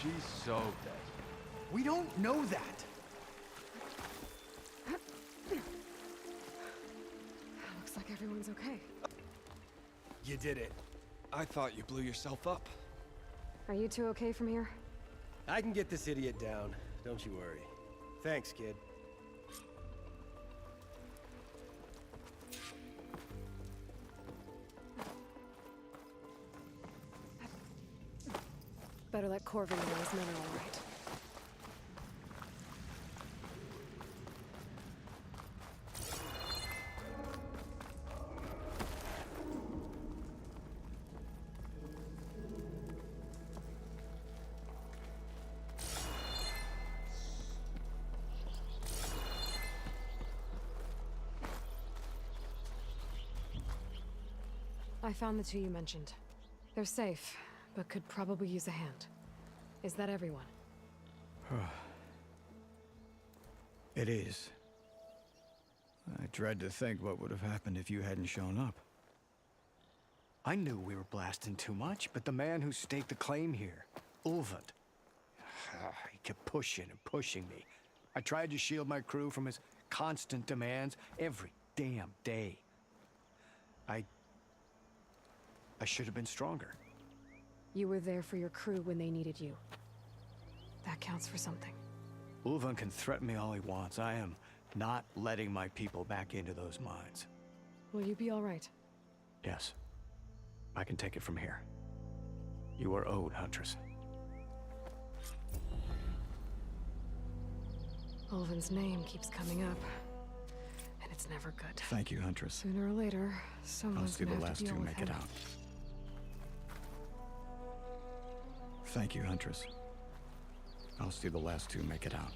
She's so dead. We don't know that. Looks like everyone's okay. You did it. I thought you blew yourself up. Are you two okay from here? I can get this idiot down. Don't you worry. Thanks, kid. Better let Corvin know his men are all right. I found the two you mentioned. They're safe, but could probably use a hand. Is that everyone? It is. I dread to think what would have happened if you hadn't shown up. I knew we were blasting too much, but the man who staked the claim here, Ulvund, he kept pushing and pushing me. I tried to shield my crew from his constant demands every damn day. I should have been stronger. You were there for your crew when they needed you. That counts for something. Ulvund can threaten me all he wants. I am not letting my people back into those mines. Will you be all right? Yes. I can take it from here. You are owed, Huntress. Ulvund's name keeps coming up. And it's never good. Thank you, Huntress. Sooner or later, someone's I'll see gonna the have to last deal two with make him. it out. Thank you, Huntress. I'll see the last two make it out.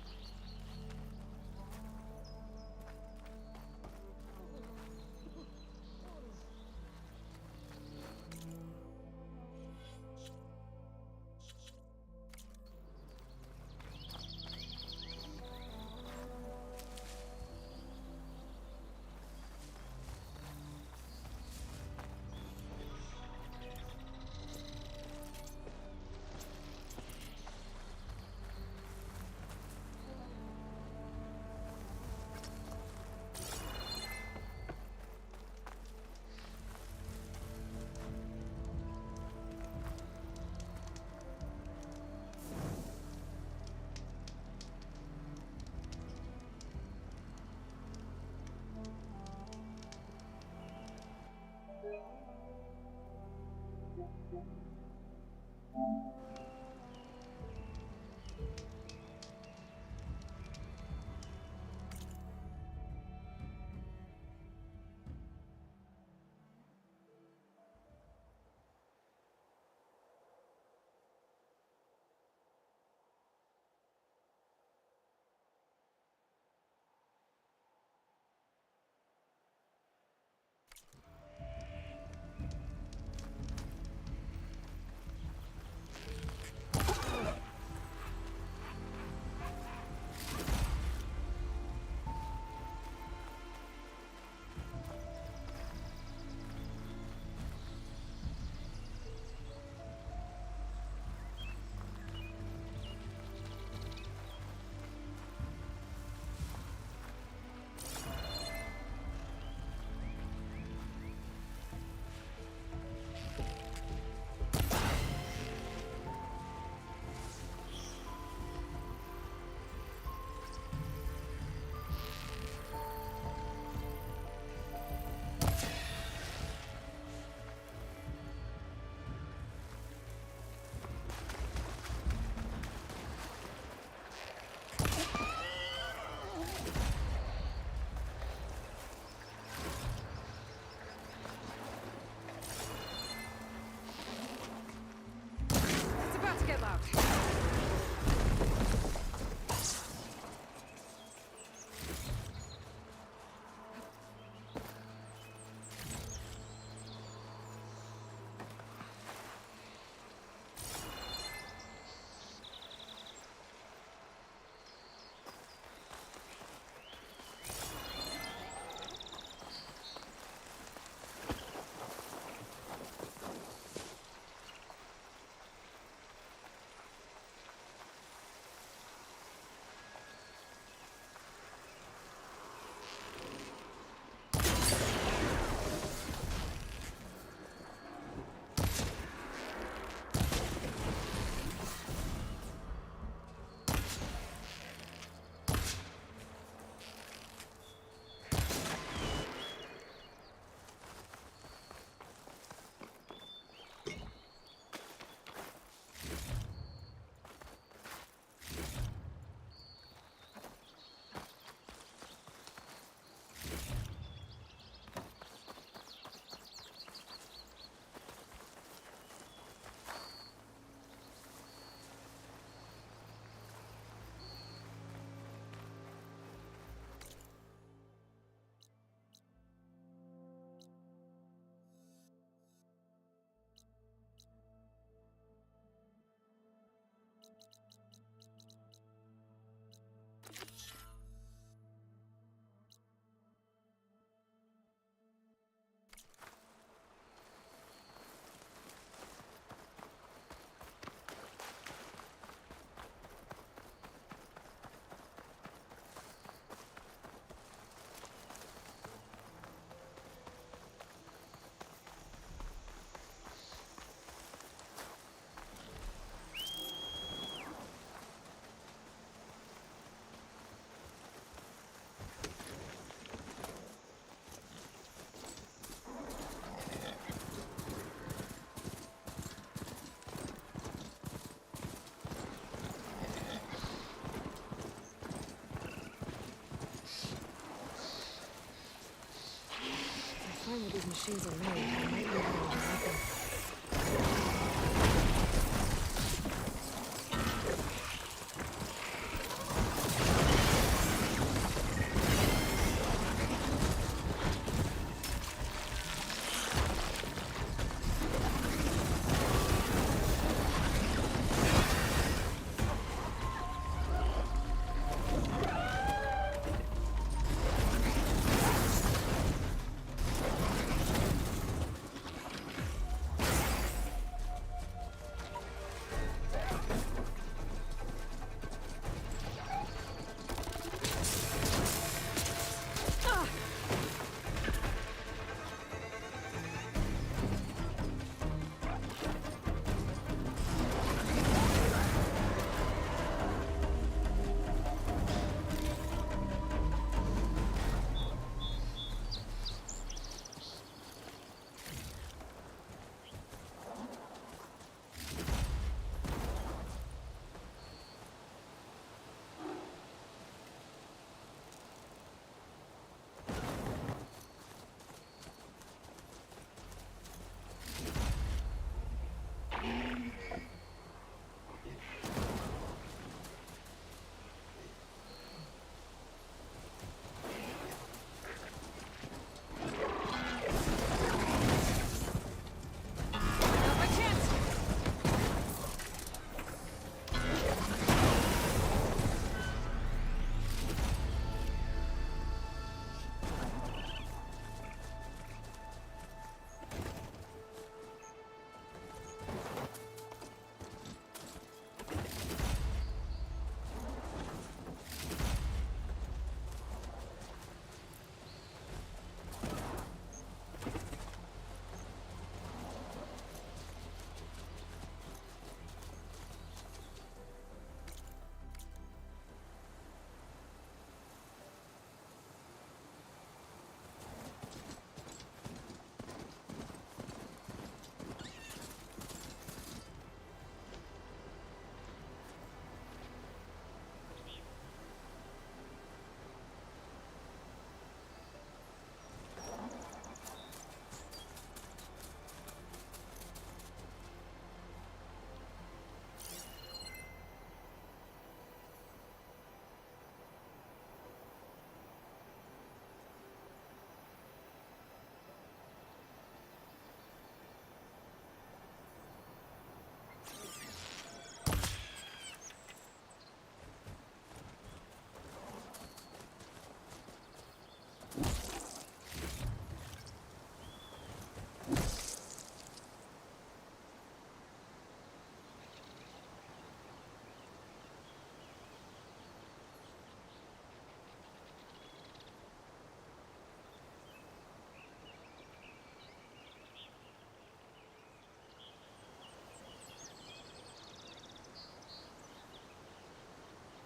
these machines are made, I might be able to do nothing.